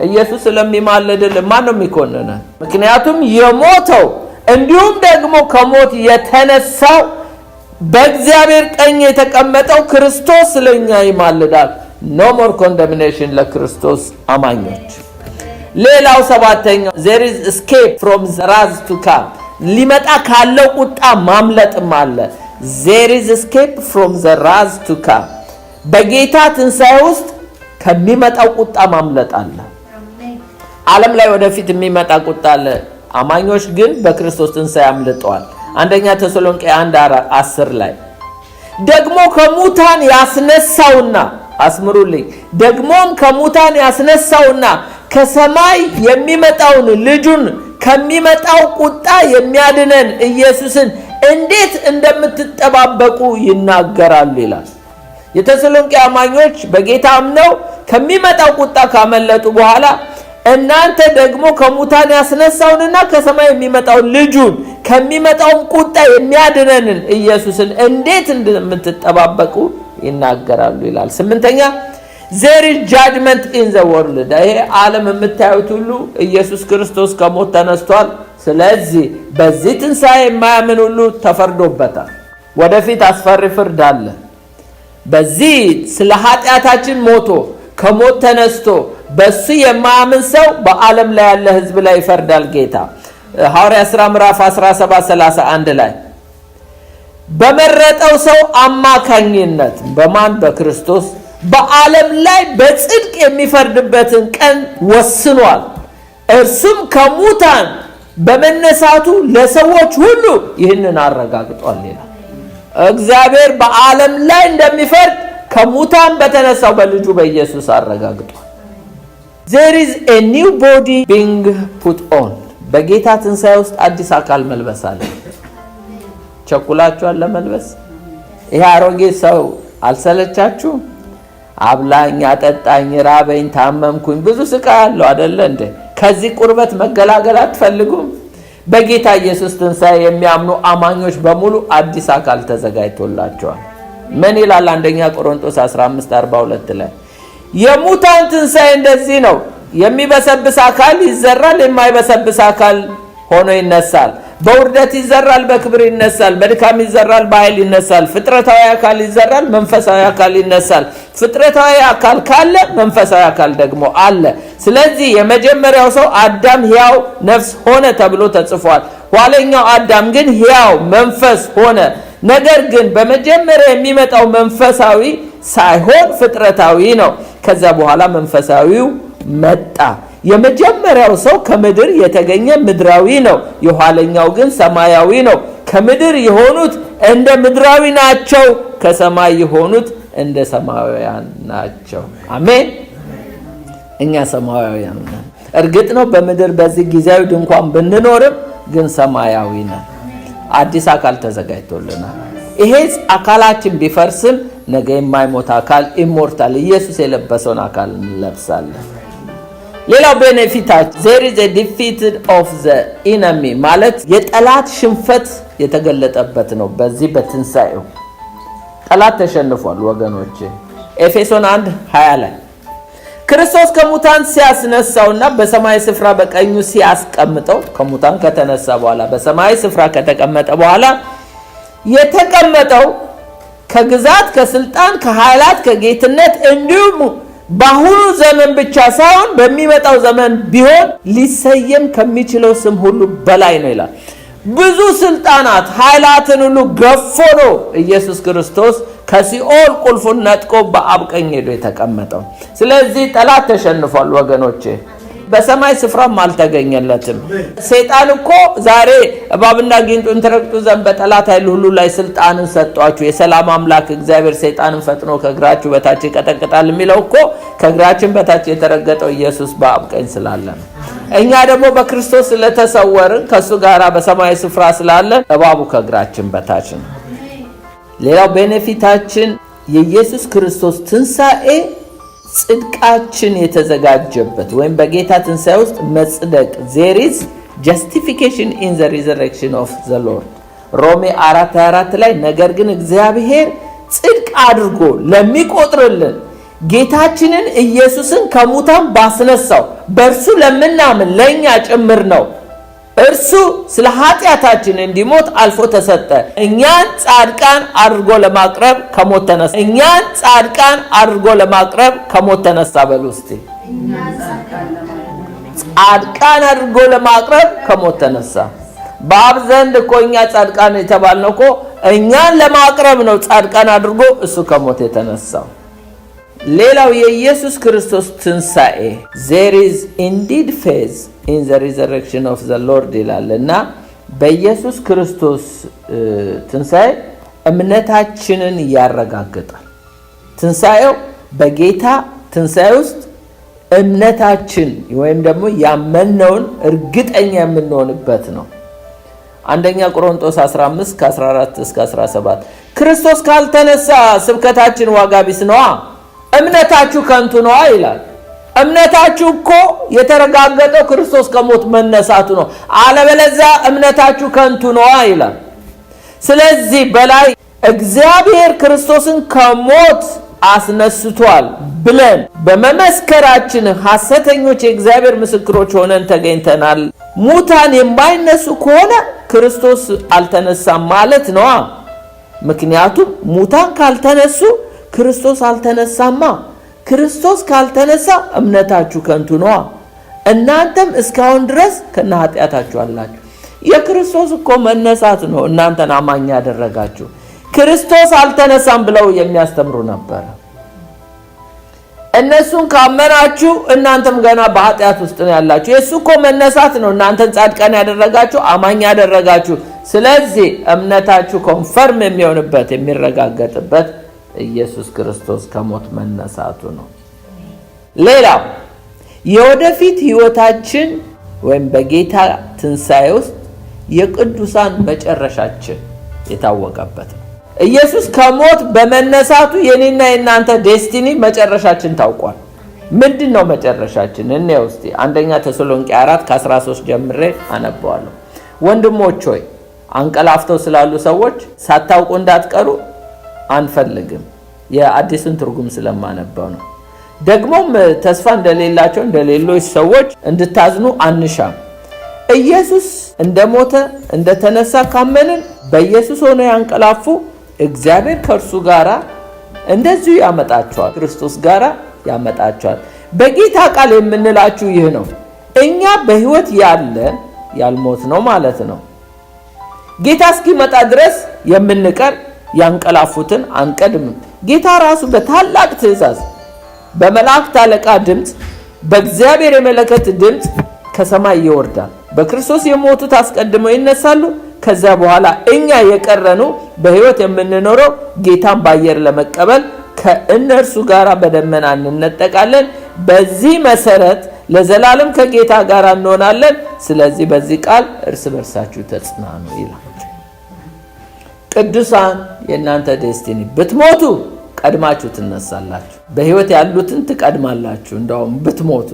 ኢየሱስ ስለሚማልድልን ማን ነው የሚኮንነን? ምክንያቱም የሞተው እንዲሁም ደግሞ ከሞት የተነሳው በእግዚአብሔር ቀኝ የተቀመጠው ክርስቶስ ስለኛ ይማልዳል። no more condemnation ለክርስቶስ አማኞች። ሌላው ሰባተኛው there is escape from the wrath to come ሊመጣ ካለው ቁጣ ማምለጥም አለ። there is escape from the wrath to come በጌታ ትንሣኤ ውስጥ ከሚመጣው ቁጣ ማምለጥ አለ። ዓለም ላይ ወደፊት የሚመጣ ቁጣ አለ። አማኞች ግን በክርስቶስ ትንሣኤ አምልጠዋል። አንደኛ ተሰሎንቄ 1:10 ላይ ደግሞ ከሙታን ያስነሳውና አስምሩልኝ፣ ደግሞም ከሙታን ያስነሳውና ከሰማይ የሚመጣውን ልጁን ከሚመጣው ቁጣ የሚያድነን ኢየሱስን እንዴት እንደምትጠባበቁ ይናገራሉ ይላል። የተሰሎንቄ አማኞች በጌታ አምነው ከሚመጣው ቁጣ ካመለጡ በኋላ እናንተ ደግሞ ከሙታን ያስነሳውንና ከሰማይ የሚመጣው ልጁን ከሚመጣው ቁጣ የሚያድነንን ኢየሱስን እንዴት እንደምትጠባበቁ ይናገራሉ ይላል። ስምንተኛ there is judgment in the world ይሄ ዓለም የምታዩት ሁሉ ኢየሱስ ክርስቶስ ከሞት ተነስቷል። ስለዚህ በዚህ ትንሣኤ የማያምን ሁሉ ተፈርዶበታል። ወደፊት አስፈሪ ፍርድ አለ። በዚህ ስለ ኃጢአታችን ሞቶ ከሞት ተነስቶ በሱ የማያምን ሰው በዓለም ላይ ያለ ሕዝብ ላይ ይፈርዳል ጌታ። ሐዋርያት ሥራ ምዕራፍ 17:31 ላይ በመረጠው ሰው አማካኝነት በማን? በክርስቶስ በዓለም ላይ በጽድቅ የሚፈርድበትን ቀን ወስኗል። እርሱም ከሙታን በመነሳቱ ለሰዎች ሁሉ ይህንን አረጋግጧል ይላል። እግዚአብሔር በዓለም ላይ እንደሚፈርድ ከሙታን በተነሳው በልጁ በኢየሱስ አረጋግጧል። there is a new body being put on በጌታ ትንሣኤ ውስጥ አዲስ አካል መልበስ አለ። ቸኩላችኋል ለመልበስ? ይሄ አሮጌ ሰው አልሰለቻችሁም? አብላኝ፣ አጠጣኝ፣ ራበኝ፣ ታመምኩኝ ብዙ ስቃይ አለው አይደለ እንዴ? ከዚህ ቁርበት መገላገል አትፈልጉም? በጌታ ኢየሱስ ትንሣኤ የሚያምኑ አማኞች በሙሉ አዲስ አካል ተዘጋጅቶላቸዋል። ምን ይላል? አንደኛ ቆሮንቶስ 15:42 ላይ የሙታን ትንሣኤ እንደዚህ ነው፣ የሚበሰብስ አካል ይዘራል፣ የማይበሰብስ አካል ሆኖ ይነሳል። በውርደት ይዘራል፣ በክብር ይነሳል። በድካም ይዘራል፣ በኃይል ይነሳል። ፍጥረታዊ አካል ይዘራል፣ መንፈሳዊ አካል ይነሳል። ፍጥረታዊ አካል ካለ መንፈሳዊ አካል ደግሞ አለ። ስለዚህ የመጀመሪያው ሰው አዳም ሕያው ነፍስ ሆነ ተብሎ ተጽፏል። ኋለኛው አዳም ግን ሕያው መንፈስ ሆነ። ነገር ግን በመጀመሪያ የሚመጣው መንፈሳዊ ሳይሆን ፍጥረታዊ ነው። ከዛ በኋላ መንፈሳዊው መጣ። የመጀመሪያው ሰው ከምድር የተገኘ ምድራዊ ነው። የኋለኛው ግን ሰማያዊ ነው። ከምድር የሆኑት እንደ ምድራዊ ናቸው፣ ከሰማይ የሆኑት እንደ ሰማያውያን ናቸው። አሜን። እኛ ሰማያውያን ነን። እርግጥ ነው በምድር በዚህ ጊዜያዊ ድንኳን ብንኖርም ግን ሰማያዊ ነን። አዲስ አካል ተዘጋጅቶልናል። ይሄ አካላችን ቢፈርስም ነገ የማይሞት አካል ኢሞርታል ኢየሱስ የለበሰውን አካል እንለብሳለን። ሌላው ቤኔፊታችን there is a defeat of the enemy ማለት የጠላት ሽንፈት የተገለጠበት ነው። በዚህ በትንሳኤው ጠላት ተሸንፏል ወገኖቼ። ኤፌሶን 1:20 ላይ ክርስቶስ ከሙታን ሲያስነሳውና በሰማይ ስፍራ በቀኙ ሲያስቀምጠው ከሙታን ከተነሳ በኋላ በሰማይ ስፍራ ከተቀመጠ በኋላ የተቀመጠው ከግዛት ከስልጣን ከኃይላት ከጌትነት እንዲሁም በአሁኑ ዘመን ብቻ ሳይሆን በሚመጣው ዘመን ቢሆን ሊሰየም ከሚችለው ስም ሁሉ በላይ ነው ይላል። ብዙ ስልጣናት ኃይላትን ሁሉ ገፎ ነው ኢየሱስ ክርስቶስ ከሲኦል ቁልፉን ነጥቆ በአብ ቀኝ ሄዶ የተቀመጠው። ስለዚህ ጠላት ተሸንፏል ወገኖቼ። በሰማይ ስፍራም አልተገኘለትም። ሰይጣን እኮ ዛሬ እባብና ጊንጡን ትረግጡ ዘንድ በጠላት ኃይል ሁሉ ላይ ስልጣንን ሰጧችሁ፣ የሰላም አምላክ እግዚአብሔር ሰይጣንን ፈጥኖ ከእግራችሁ በታች ይቀጠቅጣል የሚለው እኮ ከእግራችን በታች የተረገጠው ኢየሱስ በአብ ቀኝ ስላለ ነው። እኛ ደግሞ በክርስቶስ ስለተሰወርን ከሱ ጋር በሰማይ ስፍራ ስላለን እባቡ ከእግራችን በታች ነው። ሌላው ቤኔፊታችን የኢየሱስ ክርስቶስ ትንሣኤ ጽድቃችን የተዘጋጀበት ወይም በጌታ ትንሣኤ ውስጥ መጽደቅ there is justification in the resurrection of the Lord ሮሜ 4:24 ላይ ነገር ግን እግዚአብሔር ጽድቅ አድርጎ ለሚቆጥርልን ጌታችንን ኢየሱስን ከሙታን ባስነሳው በእርሱ ለምናምን ለእኛ ጭምር ነው። እርሱ ስለ ኃጢአታችን እንዲሞት አልፎ ተሰጠ። እኛን ጻድቃን አድርጎ ለማቅረብ ከሞት ተነሳ። እኛን ጻድቃን አድርጎ ለማቅረብ ከሞት ተነሳ። በሉ እስቲ ጻድቃን አድርጎ ለማቅረብ ከሞት ተነሳ። በአብ ዘንድ እኮ እኛ ጻድቃን የተባልነው እኮ እኛን ለማቅረብ ነው። ጻድቃን አድርጎ እሱ ከሞት የተነሳው። ሌላው የኢየሱስ ክርስቶስ ትንሣኤ there is indeed faith in the resurrection of the Lord ይላልና በኢየሱስ ክርስቶስ ትንሣኤ እምነታችንን ያረጋግጣል። ትንሣኤው በጌታ ትንሣኤ ውስጥ እምነታችን ወይም ደግሞ ያመነውን እርግጠኛ የምንሆንበት ነው። አንደኛ ቆሮንቶስ 15:14-17 ክርስቶስ ካልተነሳ ስብከታችን ዋጋ ቢስ ነዋ፣ እምነታችሁ ከንቱ ነዋ ይላል። እምነታችሁ እኮ የተረጋገጠው ክርስቶስ ከሞት መነሳቱ ነው። አለበለዚያ እምነታችሁ ከንቱ ነዋ ይላል። ስለዚህ በላይ እግዚአብሔር ክርስቶስን ከሞት አስነስቷል ብለን በመመስከራችን ሐሰተኞች የእግዚአብሔር ምስክሮች ሆነን ተገኝተናል። ሙታን የማይነሱ ከሆነ ክርስቶስ አልተነሳም ማለት ነዋ። ምክንያቱም ሙታን ካልተነሱ ክርስቶስ አልተነሳማ። ክርስቶስ ካልተነሳ እምነታችሁ ከንቱ ነዋ። እናንተም እስካሁን ድረስ ከነ ኃጢአታችሁ አላችሁ። የክርስቶስ እኮ መነሳት ነው እናንተን አማኝ ያደረጋችሁ። ክርስቶስ አልተነሳም ብለው የሚያስተምሩ ነበር። እነሱን ካመናችሁ እናንተም ገና በኃጢአት ውስጥ ነው ያላችሁ። የሱ እኮ መነሳት ነው እናንተን ጻድቃን ያደረጋችሁ፣ አማኝ ያደረጋችሁ። ስለዚህ እምነታችሁ ኮንፈርም የሚሆንበት የሚረጋገጥበት ኢየሱስ ክርስቶስ ከሞት መነሳቱ ነው። ሌላው የወደፊት ህይወታችን ወይም በጌታ ትንሣኤ ውስጥ የቅዱሳን መጨረሻችን የታወቀበት ነው። ኢየሱስ ከሞት በመነሳቱ የኔና የናንተ ዴስቲኒ መጨረሻችን ታውቋል። ምንድነው መጨረሻችን? እንየው እስቲ። አንደኛ ተሰሎንቄ 4:13 ጀምሬ አነባዋለሁ። ወንድሞች ሆይ አንቀላፍተው ስላሉ ሰዎች ሳታውቁ እንዳትቀሩ አንፈልግም። የአዲስን ትርጉም ስለማነበው ነው። ደግሞም ተስፋ እንደሌላቸው እንደሌሎች ሰዎች እንድታዝኑ አንሻም። ኢየሱስ እንደሞተ እንደተነሳ ካመንን በኢየሱስ ሆነው ያንቀላፉ እግዚአብሔር ከእርሱ ጋር እንደዚሁ ያመጣቸዋል፣ ክርስቶስ ጋር ያመጣቸዋል። በጌታ ቃል የምንላችሁ ይህ ነው። እኛ በሕይወት ያለን ያልሞት ነው ማለት ነው። ጌታ እስኪመጣ ድረስ የምንቀር ያንቀላፉትን አንቀድምም። ጌታ ራሱ በታላቅ ትእዛዝ በመላእክት አለቃ ድምፅ በእግዚአብሔር የመለከት ድምፅ ከሰማይ ይወርዳል። በክርስቶስ የሞቱት አስቀድመው ይነሳሉ። ከዛ በኋላ እኛ የቀረኑ በሕይወት የምንኖረው ጌታን በአየር ለመቀበል ከእነርሱ ጋር በደመና እንነጠቃለን። በዚህ መሰረት ለዘላለም ከጌታ ጋር እንሆናለን። ስለዚህ በዚህ ቃል እርስ በርሳችሁ ተጽናኑ ይላል። ቅዱሳን የእናንተ ዴስቲኒ ብትሞቱ ቀድማችሁ ትነሳላችሁ። በሕይወት ያሉትን ትቀድማላችሁ። እንደውም ብትሞቱ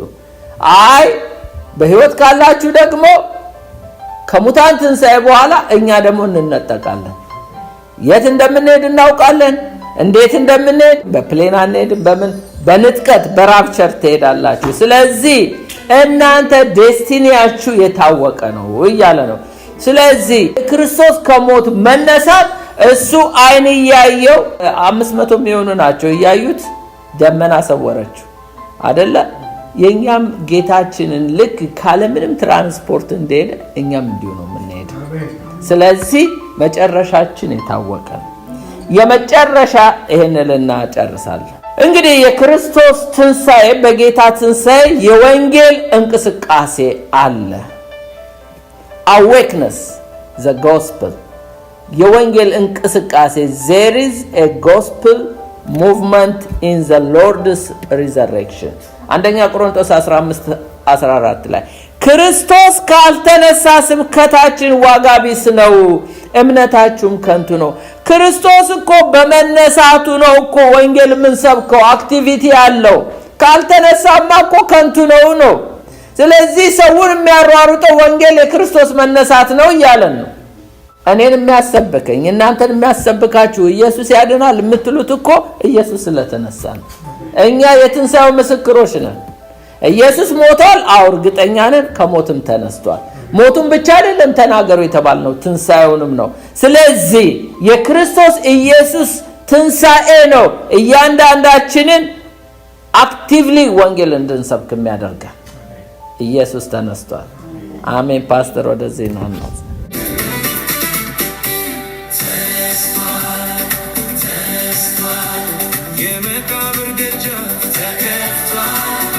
አይ በሕይወት ካላችሁ ደግሞ ከሙታን ትንሣኤ በኋላ እኛ ደግሞ እንነጠቃለን። የት እንደምንሄድ እናውቃለን። እንዴት እንደምንሄድ በፕሌን አንሄድም። በምን በንጥቀት በራፕቸር ትሄዳላችሁ። ስለዚህ እናንተ ዴስቲኒያችሁ የታወቀ ነው እያለ ነው። ስለዚህ ክርስቶስ ከሞት መነሳት እሱ አይን እያየው 500 የሚሆኑ ናቸው እያዩት ደመና ሰወረችው አይደለ? የኛም ጌታችንን ልክ ካለምንም ትራንስፖርት እንደሄደ እኛም እንዲሁ ነው የምንሄደው። ስለዚህ መጨረሻችን የታወቀ ነው። የመጨረሻ ይሄንልና ጨርሳለን። እንግዲህ የክርስቶስ ትንሣኤ በጌታ ትንሣኤ የወንጌል እንቅስቃሴ አለ። awakeness the gospel የወንጌል እንቅስቃሴ there is a gospel movement in the Lord's resurrection አንደኛ ቆሮንቶስ 15:14 ላይ ክርስቶስ ካልተነሳ ስብከታችን ዋጋ ቢስ ነው፣ እምነታችሁም ከንቱ ነው። ክርስቶስ እኮ በመነሳቱ ነው እኮ ወንጌል የምንሰብከው። አክቲቪቲ ያለው ካልተነሳማ እኮ ከንቱ ነው። ስለዚህ ሰውን የሚያሯሩጠው ወንጌል የክርስቶስ መነሳት ነው እያለን ነው። እኔን የሚያሰብከኝ እናንተን የሚያሰብካችሁ ኢየሱስ ያድናል የምትሉት እኮ ኢየሱስ ስለተነሳ ነው። እኛ የትንሣኤው ምስክሮች ነን። ኢየሱስ ሞቷል፣ አዎ እርግጠኛ ነን። ከሞትም ተነስቷል። ሞቱን ብቻ አይደለም ተናገሩ የተባልነው ትንሣኤውንም ነው። ስለዚህ የክርስቶስ ኢየሱስ ትንሣኤ ነው እያንዳንዳችንን አክቲቭሊ ወንጌል እንድንሰብክ የሚያደርገን። ኢየሱስ ተነስቷል። አሜን። ፓስተር ወደዚህ ነው።
የመቃብር ደጃፍ ተከፍቷል።